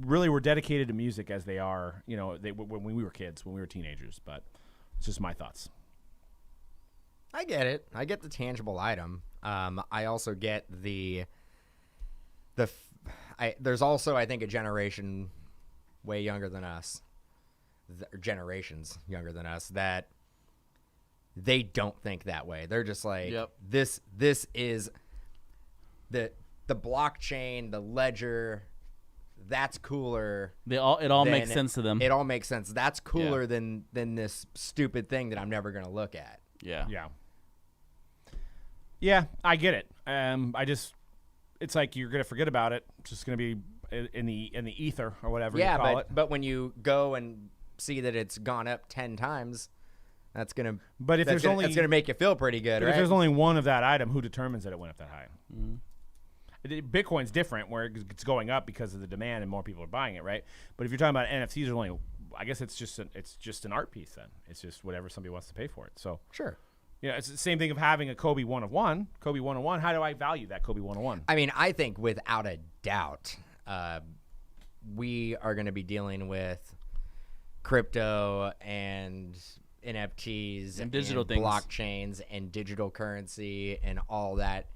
really were dedicated to music as they are, when we were kids, when we were teenagers. But it's just my thoughts. I get it. I get the tangible item. I also get there's also, I think, a generation way younger than us, generations younger than us, that they don't think that way. They're just like, this is the blockchain, the ledger, that's cooler. It all makes sense to them. It all makes sense. That's cooler than this stupid thing that I'm never going to look at. Yeah, I get it. It's like you're gonna forget about it. It's just gonna be in the ether or whatever you call it. But when you go and see that it's gone up 10 times, that's gonna make you feel pretty good, right? If there's only one of that item, who determines that it went up that high? Bitcoin's different, where it's going up because of the demand and more people are buying it, right? But if you're talking about NFTs, there's only, I guess it's just an art piece then. It's just whatever somebody wants to pay for it. So sure. Yeah, it's the same thing of having a Kobe 1/1. Kobe 1/1. How do I value that Kobe 1/1? I mean, I think without a doubt, we are going to be dealing with crypto and NFTs and digital things, blockchains and digital currency and all that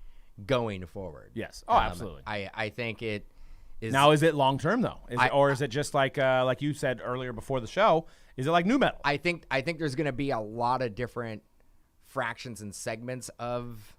going forward. Yes. Oh, absolutely. I think it is. Now, is it long term though? Or is it just like you said earlier before the show? Is it like new metal? I think there's going to be a lot of different fractions and segments of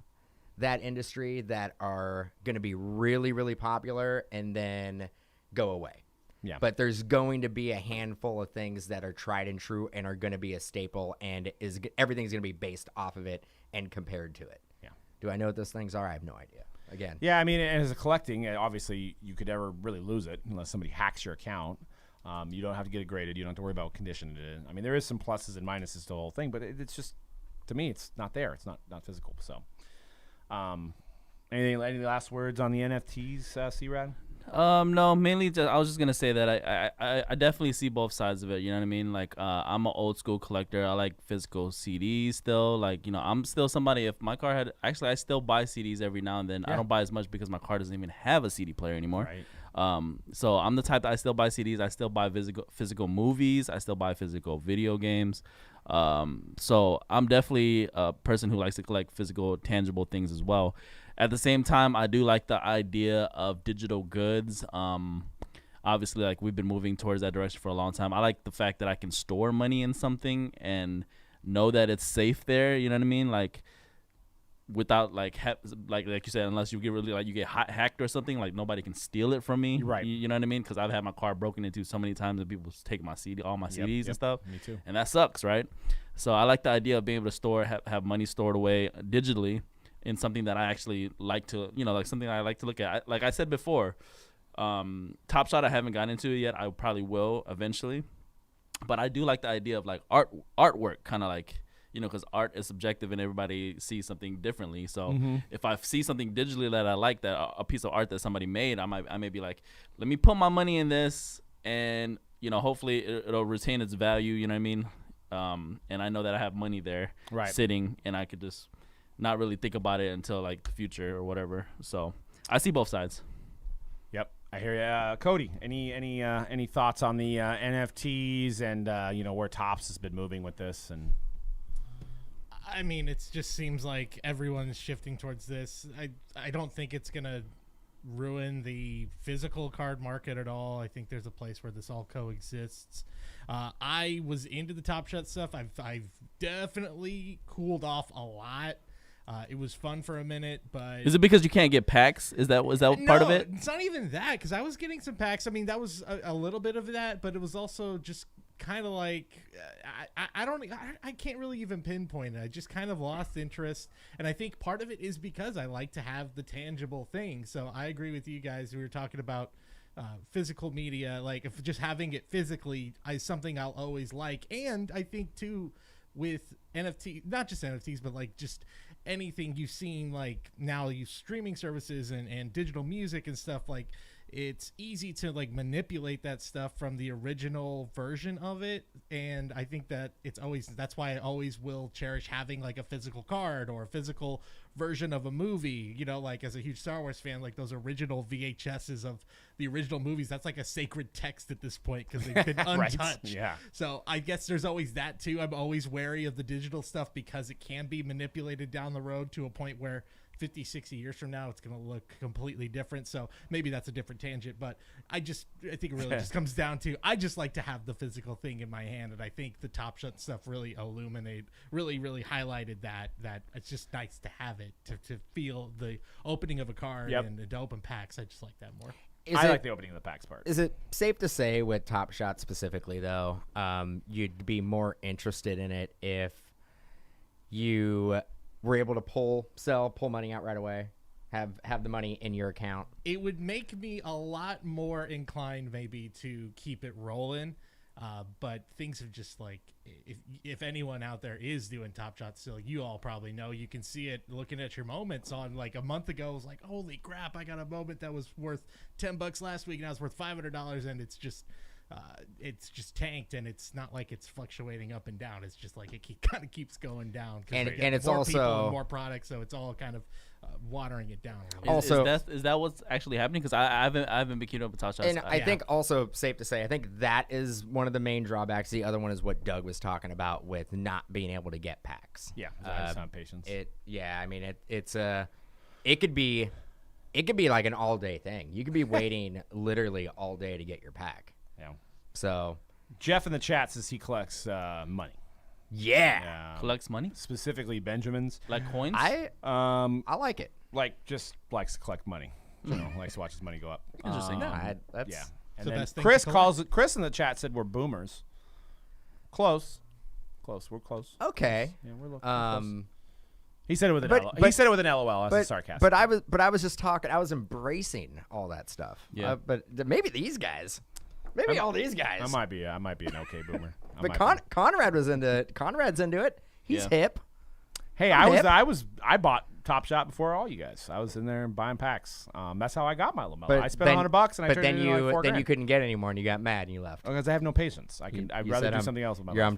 that industry that are going to be really, really popular and then go away. Yeah. But there's going to be a handful of things that are tried and true and are going to be a staple, and everything's going to be based off of it and compared to it. Yeah. Do I know what those things are? I have no idea. Again. Yeah, I mean, as a collecting, obviously you could never really lose it unless somebody hacks your account. You don't have to get it graded. You don't have to worry about what condition it is. I mean, there is some pluses and minuses to the whole thing, but it's just, to me, it's not there. It's not physical. So, any last words on the NFTs, C-Rad? No, mainly I was just gonna say that I definitely see both sides of it. You know what I mean? Like, I'm an old school collector. I like physical CDs still. Like, I'm still somebody. If my car had I still buy CDs every now and then. I don't buy as much because my car doesn't even have a CD player anymore. Right. So I'm the type that I still buy CDs. I still buy physical movies. I still buy physical video games. So I'm definitely a person who likes to collect physical, tangible things as well. At the same time, I do like the idea of digital goods. Obviously, like, we've been moving towards that direction for a long time. I like the fact that I can store money in something and know that it's safe there. You know what I mean? Like, without like you said, unless you get really you get hacked or something, like nobody can steal it from me. Right. You know what I mean? Because I've had my car broken into so many times and people take my all my CDs and stuff. Me too. And that sucks, right? So I like the idea of being able to have money stored away digitally in something that I actually like to, like something I like to look at. Like I said before, Top Shot I haven't gotten into it yet. I probably will eventually, but I do like the idea of like artwork, kind of like, because art is subjective and everybody sees something differently. So if I see something digitally that I like, that a piece of art that somebody made, I may be like, let me put my money in this, and hopefully it'll retain its value. You know what I mean? And I know that I have money there sitting, and I could just not really think about it until like the future or whatever. So I see both sides. Yep, I hear you. Cody, any thoughts on the NFTs and where Topps has been moving with this? And I mean, it just seems like everyone's shifting towards this. I don't think it's gonna ruin the physical card market at all. I think there's a place where this all coexists. I was into the Top Shot stuff. I've definitely cooled off a lot. It was fun for a minute, but is it because you can't get packs? Is that part of it? It's not even that, because I was getting some packs. I mean, that was a little bit of that, but it was also just kind of like I can't really even pinpoint it. I just kind of lost interest, and I think part of it is because I like to have the tangible thing. So I agree with you guys. We were talking about physical media, like if just having it physically is something I'll always like. And I think too with NFT, not just NFTs, but like just anything you've seen, like now you streaming services and digital music and stuff, like it's easy to like manipulate that stuff from the original version of it. And I think that that's why I always will cherish having like a physical card or a physical version of a movie, like as a huge Star Wars fan, like those original VHSs of the original movies, that's like a sacred text at this point because they've been untouched. Right. Yeah. So I guess there's always that too. I'm always wary of the digital stuff because it can be manipulated down the road to a point where 50, 60 years from now, it's going to look completely different. So maybe that's a different tangent, but I think it really just comes down to, I just like to have the physical thing in my hand. And I think the Top Shot stuff really really highlighted that it's just nice to have it, to feel the opening of a card and to open packs. I just like that more. I like the opening of the packs part. Is it safe to say with Top Shot specifically, though, you'd be more interested in it if you were able to pull money out right away, have the money in your account? It would make me a lot more inclined maybe to keep it rolling. But things have just like, if anyone out there is doing Top Shot still, you all probably know, you can see it looking at your moments on like a month ago. It was like, holy crap, I got a moment that was worth $10 last week and now it's worth $500, and it's just tanked, and it's not like it's fluctuating up and down. It's just like it kind of keeps going down. And it's more also people and more products, so it's all kind of watering it down. Also, is that what's actually happening? Because I haven't been keeping up with Top Shots. And I think also safe to say, I think that is one of the main drawbacks. The other one is what Doug was talking about with not being able to get packs. Yeah, I just have patience. I mean, it could be like an all day thing. You could be waiting literally all day to get your pack. Yeah. So Jeff in the chat says he collects money. Yeah. Collects money? Specifically Benjamins. Like coins? I like it. Like, just likes to collect money. Likes to watch his money go up. Interesting. Yeah. It's And the then best thing Chris to collect. Chris in the chat said we're boomers. Close. We're close. Okay. Yeah, we're close. He said it with an but- LOL. but- He said it with an LOL. That's sarcastic. But I was just talking. I was embracing all that stuff. Yeah. But maybe these guys. Maybe all these guys. I might be an okay boomer. But Conrad's into it. He's Yeah. hip. Hey, I bought Top Shot before all you guys. I was in there buying packs. That's how I got my LaMelo. But I spent then- $100 and I But turned then it into like $4 you grand. couldn't get any more, and you got mad and you left. Because I have no patience. I'd You rather said, do something else with my I'm life.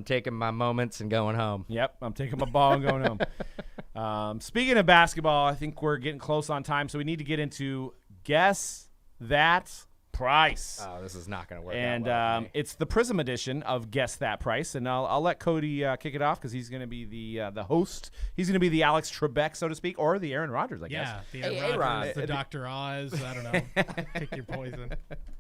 taking my moments and going home. Yep, I'm taking my ball and going home. Speaking of basketball, I think we're getting close on time, so we need to get into Guess That Price. Oh, this is not going to work. And out well for me. it's the Prizm edition of Guess That Price, and I'll let Cody kick it off because he's going to be the host. He's going to be the Alex Trebek, so to speak, or the Aaron Rodgers, I guess. Yeah, the Hey, Aaron Aaron. Rodgers, the Dr. Oz. I don't know. Pick your poison.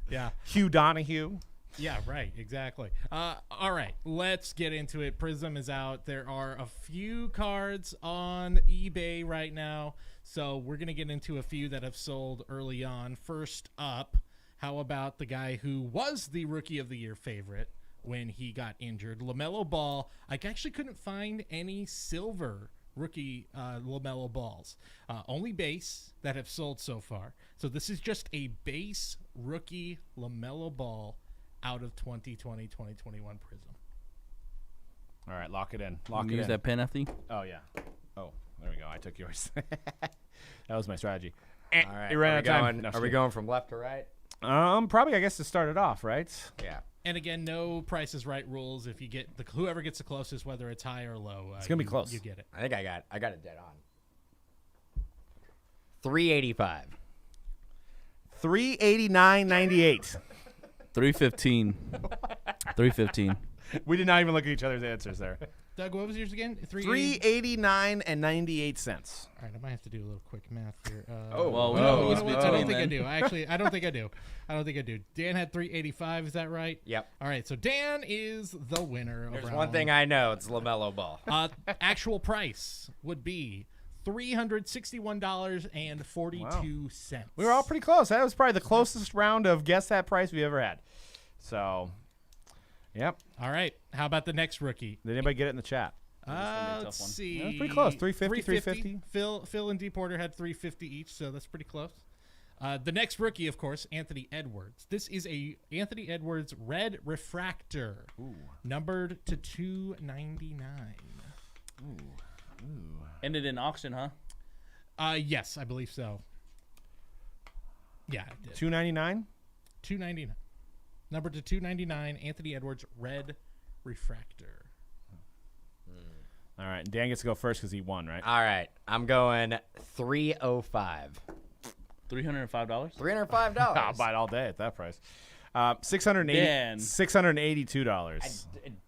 Yeah. Hugh Donahue. Yeah, right. Exactly. All right, let's get into it. Prizm is out. There are a few cards on eBay right now, so we're going to get into a few that have sold early on. First up, how about the guy who was the Rookie of the Year favorite when he got injured, LaMelo Ball? I actually couldn't find any silver rookie LaMelo Balls. Only base that have sold so far. So this is just a base rookie LaMelo Ball out of 2020-2021 Prizm. All right, lock it in. Lock Can it you use in. that pen, FD? Oh, yeah. Oh, there we go. I took yours. That was my strategy. All right. You ran are out of time. going, No, are just we kidding. going from left to right? Probably, I guess, to start it off, right? Yeah. And again, no Price is Right rules. If you get whoever gets the closest, whether it's high or low, It's gonna be close. You get it. I think I got it dead on. 385. 389.98. 315. 315. We did not even look at each other's answers there. Doug, what was yours again? 389.98 cents. All right, I might have to do a little quick math here. Well, we no, know you who's know what? I don't between think I then. do. I don't think I do. I don't think I do. Dan had 385. Is that right? Yep. All right, so Dan is the winner. Of There's round one thing I know. It's LaMelo Ball. Actual price would be $361.42. We were all pretty close. That was probably the closest round of Guess That Price we ever had. So, yep. All right. How about the next rookie? Did anybody get it in the chat? gonna be a tough Let's one. see. Yeah, that's pretty close. 350. Phil and D Porter had 350 each, so that's pretty close. The next rookie, of course, Anthony Edwards. This is a Anthony Edwards red refractor, numbered to 299. Ended in auction, huh? Yes, I believe so. Yeah, it did. 299. 299. Numbered to 299. Anthony Edwards red refractor. All right. Dan gets to go first because he won, right? All right. I'm going 305. $305. $305. I'll buy it all day at that price. $682.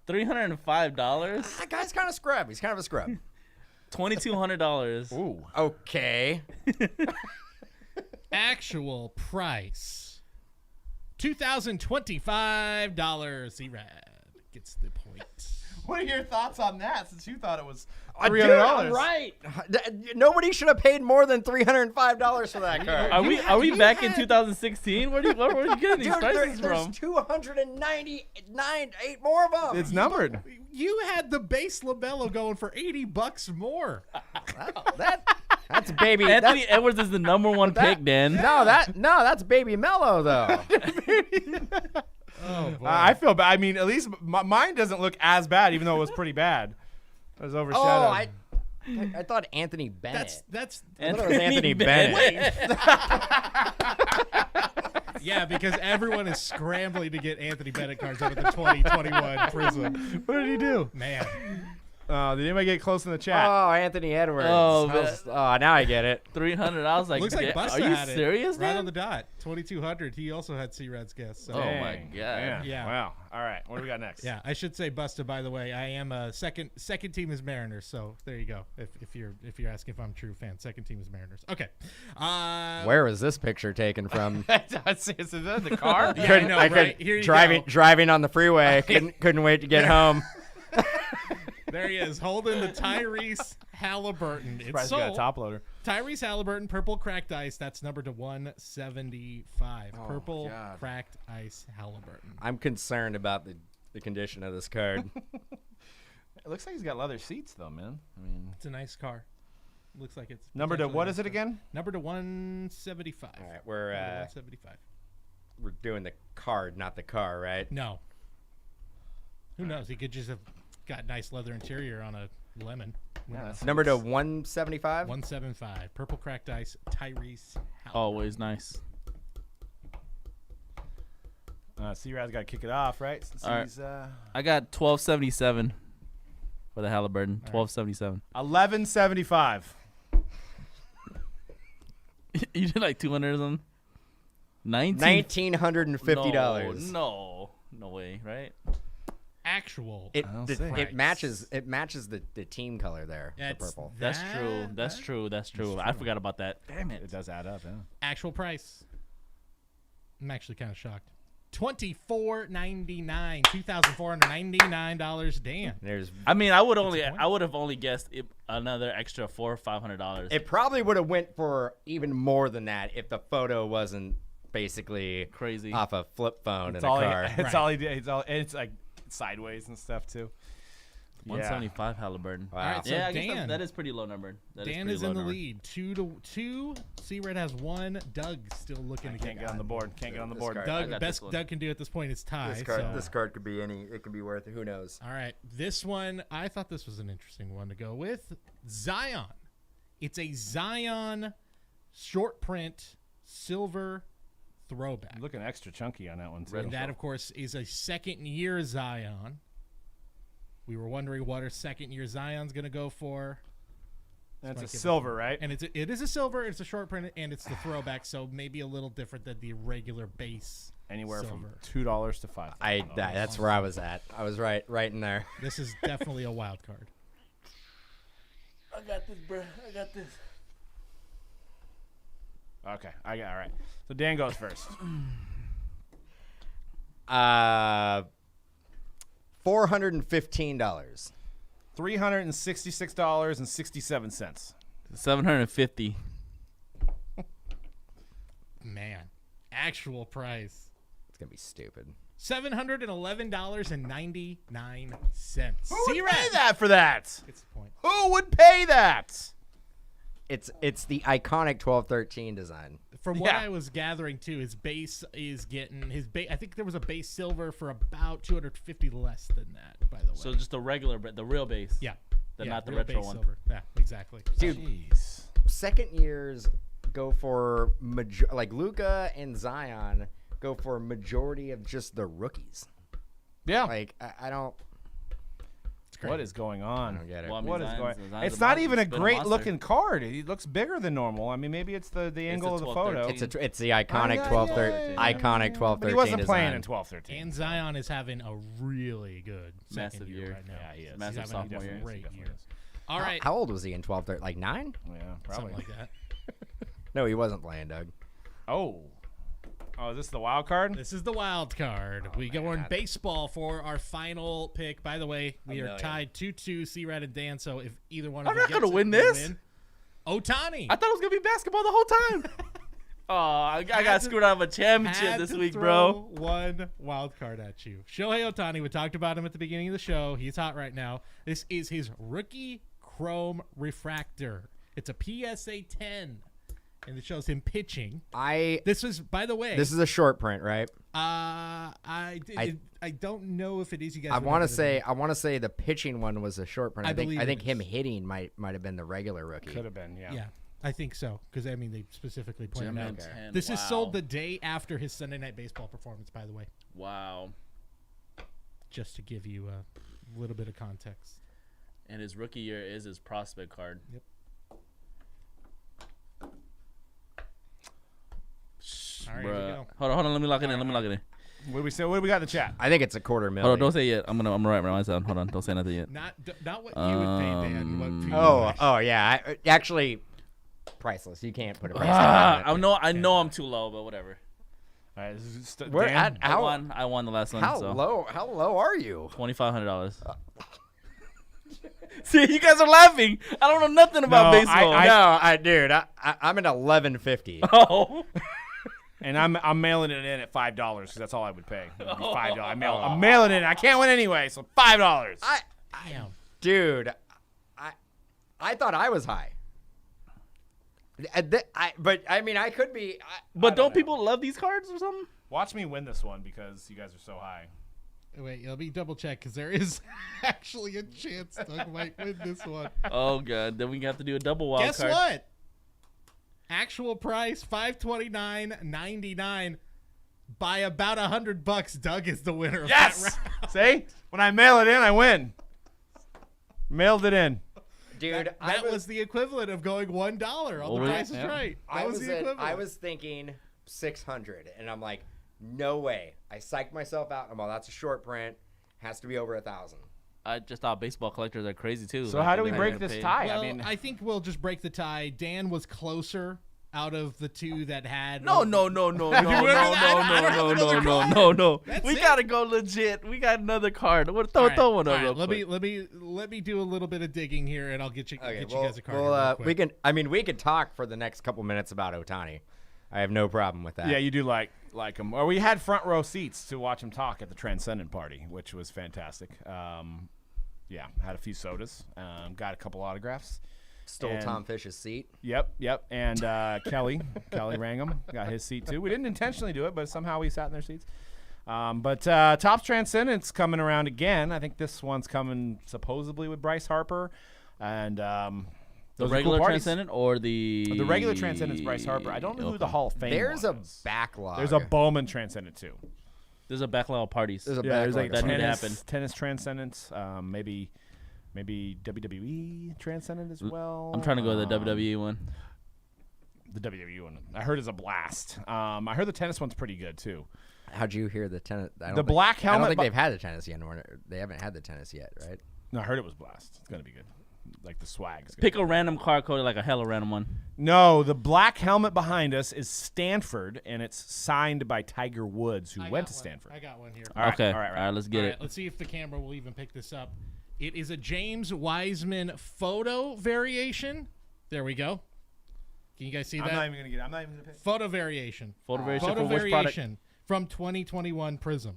$305. That guy's kind of scrub. He's kind of a scrub. $2,200. Ooh. Okay. Actual price $2,025. C-Rad gets the point. What are your thoughts on that? Since you thought it was Dude, $300. I'm right. Nobody should have paid more than $305 for that card. Are we back in 2016? Where were you getting these Dude, prices there's from? 298 more of them. It's numbered. You had the base LaMelo going for $80 more. That's baby. Anthony Edwards is the number one pick, Dan. That's baby Mello though. Oh, boy. I feel bad. I mean, at least mine doesn't look as bad, even though it was pretty bad. It was overshadowed. I thought Anthony Bennett. That's I thought it was Anthony Bennett. yeah, because everyone is scrambling to get Anthony Bennett cards out of the 2021 Prizm. What did he do? Man. Did anybody get close in the chat? Oh, Anthony Edwards. Oh, now I get it. 300. I was like, Looks like "Are Busta you had it serious, right Dan?" on the dot. 2,200. He also had C-Rad's guess. So. Oh, my Dang, God. man. Yeah. Wow. All right. What do we got next? Yeah, I should say Busta. By the way, I am a second team is Mariners. So there you go. If you're asking if I'm a true fan, second team is Mariners. Okay. Where was this picture taken from? Is it in the car? Yeah, I know, right? Here you go. Driving on the freeway. Couldn't wait to get home. There he is, holding the Tyrese Halliburton. It's Surprised we got a sold. top loader. Tyrese Halliburton, purple cracked ice. That's numbered to 175. Purple God. cracked ice Halliburton. I'm concerned about the condition of this card. It looks like he's got leather seats, though, man. I mean, It's a nice car. Looks like it's number to potentially what a is nice it car. again? Number to 175. All right, we're Number to 175. we're doing the card, not the car, right? No. Who knows? He could just have got nice leather interior on a Lemon. Yeah, that's Number to 175. 175. Purple cracked ice. Tyrese. Always nice. C-Rad's got to kick it off, right? Since All right. he's I got 1277 for the Halliburton. 1277. 1175. You did like 200 or something? $1,950. No way, right? Actual. It I'll the- say. it matches the team color there. The That's- purple. That's true. That's true. I forgot about that. Damn It does add up, yeah. Actual price. I'm actually kind of shocked. $24.99. $2,499. Dan. There's. I mean, I would point. have only guessed another extra $400 or $500. It probably would have went for even more than that if the photo wasn't basically Crazy. off a flip phone It's in a all car. it's all he did. It's like sideways and stuff too. 175 Halliburton. Wow. All right, so Yeah, I guess Dan. that is pretty low number. Dan is in the lead. 2-2. C-Red has 1. Doug still looking to Can't get on the board. Can't get on the This board. card- I Doug, got best this one. Doug can do at this point is tie. This card could be any. It could be worth. Who knows? All right, this one, I thought this was an interesting one to go with. Zion. It's a Zion short print silver throwback. Looking extra chunky on that one too. And that, of course, is a second-year Zion. We were wondering what our second-year Zion's going to go for. That's a Like it- silver, right? And it is a silver, it's a short print, and it's the throwback, so maybe a little different than the regular base Anywhere silver. from $2 to $5. That's where I was at. I was right in there. This is definitely a wild card. I got this, bro. I got this. Okay, all right. So Dan goes first. $415. $366.67. 750. Man, actual price. It's gonna be stupid. $711.99. Who would C-Red. pay that for that? It's the point. Who would pay that? It's the iconic 1213 design. From what Yeah. I was gathering too, his base is getting his base. I think there was a base silver for about 250 less than that. By the way, So just the regular, the real base. yeah, not the real retro base one. Silver. Yeah, exactly. Dude, Jeez. second years go for like Luka and Zion go for majority of just the rookies. Yeah. Like I don't What is going on? I don't get it. Well, I mean, What is Zion's- going? Zion's It's a not monster. even a He's been a great monster. looking card. It looks bigger than normal. I mean, maybe it's the angle of the photo. 12-13. it's the iconic yeah, 1213 yeah, yeah. iconic 1213 But he wasn't design. playing in 12-13. And Zion is having a really good Massive second year. right now. Yeah, he is. Massive He's having sophomore a year. great Definitely year. is. All right, How old was he in 1213? Like 9? Yeah, probably. something like that. No, he wasn't playing, Doug. Oh, is this the wild card? This is the wild card. We go in baseball for our final pick. By the way, we are tied 2-2, C-Rad and Dan. So if either one of I'm you not gets gonna it, win we this. win. Otani. I thought it was gonna be basketball the whole time. Oh, I got screwed out of a championship Had this to week, throw bro. one wild card at you. Shohei Otani, we talked about him at the beginning of the show. He's hot right now. This is his rookie chrome refractor. It's a PSA 10, and it shows him pitching. This is, by the way, This is a short print, right? I don't know if it is. You guys, I want to remember say the pitching one was a short print. I I think believe it him is. hitting might have been the regular rookie. Could have been, yeah. the- Yeah, I think so because I mean they specifically pointed Gem out. and 10, This is wow. sold the day after his Sunday Night Baseball performance. By the way, Wow. just to give you a little bit of context. And his rookie year is his prospect card. Yep. All right, here we Bruh. go. Hold on. Let me lock it in. What do we say? What do we got in the chat? I think it's a $250,000. Hold on. Don't say it yet. I'm gonna write my down. Hold on. Don't say nothing yet. Not what you would pay, Dan. What people Oh yeah. Actually, priceless. You can't put a price tag on it. I know I'm too low, but whatever. All right, this is Where Dan? at- How- I won the last one. How so. low? How low are you? $2,500. See, you guys are laughing. I don't know nothing about No, baseball. Dude, I'm at 1150. Oh. And I'm mailing it in at $5 because that's all I would pay. It would be $5. I'm mailing it in. I can't win anyway, so $5. Damn. Dude, I thought I was high. But I mean, I could be. But don't people love these cards or something? Watch me win this one because you guys are so high. Wait, let me double check because there is actually a chance Doug might win this one. Oh god, then we have to do a double wild Guess card. what? Actual price $529.99. By about $100, Doug is the winner. Of Yes. that round. See, when I mail it in, I win. Mailed it in. Dude, That was the equivalent of going $1 on the Price is yeah. Right. That was the equivalent. I was thinking 600, and I'm like, no way. I psyched myself out. I'm like, that's a short print. Has to be over 1,000. I just thought baseball collectors are crazy too. So Like, how do we they're break gonna this pay- tie? Well, I mean, I think we'll just break the tie. Dan was closer out of the two that had. No. We That's gotta go legit. We got another card. Throw All right, one all up right, real let quick. let me do a little bit of digging here, and I'll get you Okay, guys a card. here well, real quick. we can. I mean, we could talk for the next couple minutes about Ohtani. I have no problem with that. yeah, you do like him. Or we had front row seats to watch him talk at the Transcendent party, which was fantastic. Yeah, had a few sodas. Got a couple autographs. Stole and- Tom Fish's seat. Yep. And Kelly Rangam got his seat too. We didn't intentionally do it, but somehow we sat in their seats. But Topps Transcendent's coming around again. I think this one's coming supposedly with Bryce Harper, and The those are regular cool parties. Transcendent or the The regular Transcendent's Bryce Harper. I don't know who the Hall of Fame There's one a is. backlog. There's a Bowman Transcendent too. There's a backlog of parties. There's a Yeah, there's like backlog. That need to tennis, happen. tennis Transcendents. Maybe WWE Transcendent as well. I'm trying to go to the WWE one. The WWE one. I heard is a blast. I heard the tennis one's pretty good too. How'd you hear the tennis? The black I don't helmet think bu- they've had the tennis yet. They haven't had the tennis yet, right? No, I heard it was blast. It's gonna be good. Like the swag. Is Pick a random card code, like a hella random one. No, the black helmet behind us is Stanford, and it's signed by Tiger Woods, who I went got to one. Stanford. I got one here. All right, Okay. all right. Let's get All it. right, let's see if the camera will even pick this up. It is a James Wiseman photo variation. There we go. Can you guys see I'm that? not even gonna pick. Photo variation. Photo variation Photo for which product? variation from 2021 Prizm.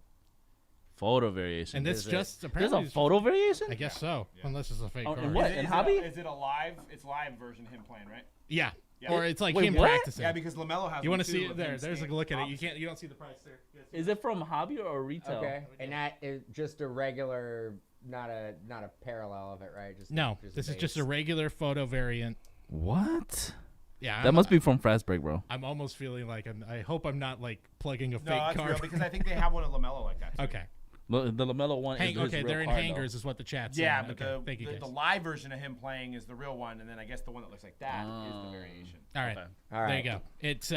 Photo variation. And this Is it- just There's apparently a it's- pobble variation? I guess so, unless it's a fake Oh, card. and what? In hobby? Is it a live? It's live version of him playing, right? Yeah. Yeah. Or it's like Wait, him what? practicing. Yeah, because Lamelo has. You want want to see it there? There's a look at it. You don't see the price there. Is it from hobby or retail? Okay, and that is just a regular, not a parallel of it, right? Just No, this is just a base. regular photo variant. What? Yeah, That must be from Fast Break, bro. I'm almost feeling like I hope I'm not like plugging a No, fake that's card. real because I think they have one of Lamelo like that. Too. Okay. The LaMelo one is his Okay, real they're in card, hangers, though. is what the chat's Yeah, saying. but Okay, thank you the guys. live version of him playing is the real one, and then I guess the one that looks like that is the variation. All right, Okay. All right. there you go. It's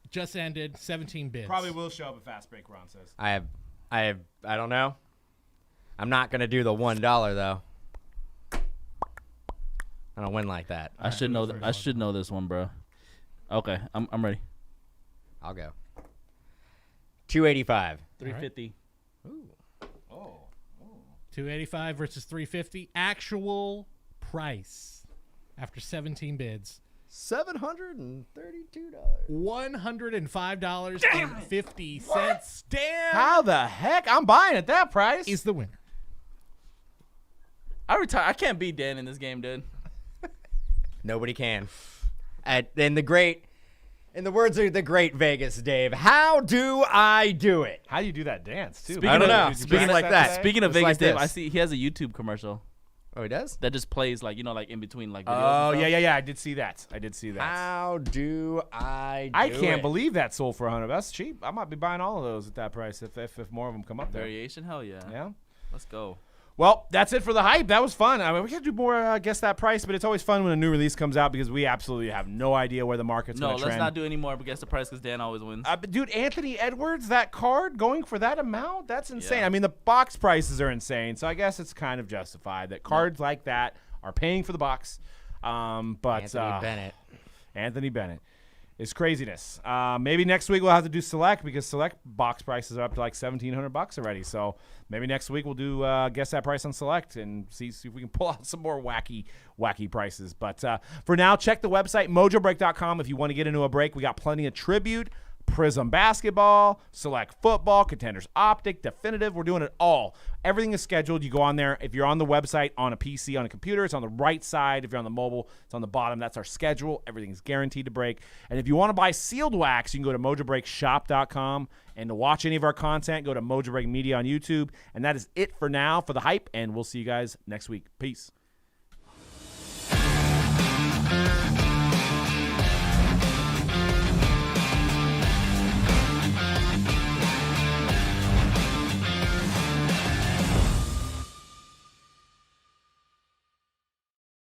just ended, 17 bids. Probably will show up at Fast Break. Ron says. I don't know. I'm not gonna do the $1 though. I don't win like that. I should know. I should know this one, bro. Okay, I'm ready. I'll go. 285. 350. Ooh. Oh. 285 versus 350. Actual price after 17 bids. $732. $105.50. Damn. How the heck? I'm buying at that price. Is the winner. I retire. I can't beat Dan in this game, dude. Nobody can. In the words of the great Vegas Dave, how do I do it? How do you do that dance too? Speaking I don't of- know. Did you Speaking practice like that. today? Speaking of Just Vegas, like Dave, this. I see he has a YouTube commercial Oh, he does? that just plays like like in between like. Videos Oh and stuff. yeah. I did see that. How do I do I it? can't believe that sold for $100. That's cheap. I might be buying all of those at that price if more of them come up there. Variation, hell yeah. Yeah. Let's go. Well, that's it for the hype. That was fun. I mean, we got to do more guess that price, but it's always fun when a new release comes out because we absolutely have no idea where the market's No, going to let's trend. not do any more. But guess the price because Dan always wins. But dude, Anthony Edwards, that card going for that amount, that's insane. Yeah. I mean, the box prices are insane, so I guess it's kind of justified that cards like that are paying for the box. But Anthony Bennett. It's craziness. Maybe next week we'll have to do Select because Select box prices are up to like $1,700 already. So maybe next week we'll do guess that price on Select and see if we can pull out some more wacky prices. But for now, check the website mojobreak.com if you want to get into a break. We got plenty of tribute, Prizm basketball, select football, Contenders Optic, Definitive. We're doing it all. Everything is scheduled. You go on there. If you're on the website, on a PC, on a computer, it's on the right side. If you're on the mobile, it's on the bottom. That's our schedule. Everything's guaranteed to break. And if you want to buy sealed wax, you can go to mojobreakshop.com. And to watch any of our content, go to Mojobreak Media on YouTube. And that is it for now for the hype. And we'll see you guys next week. Peace.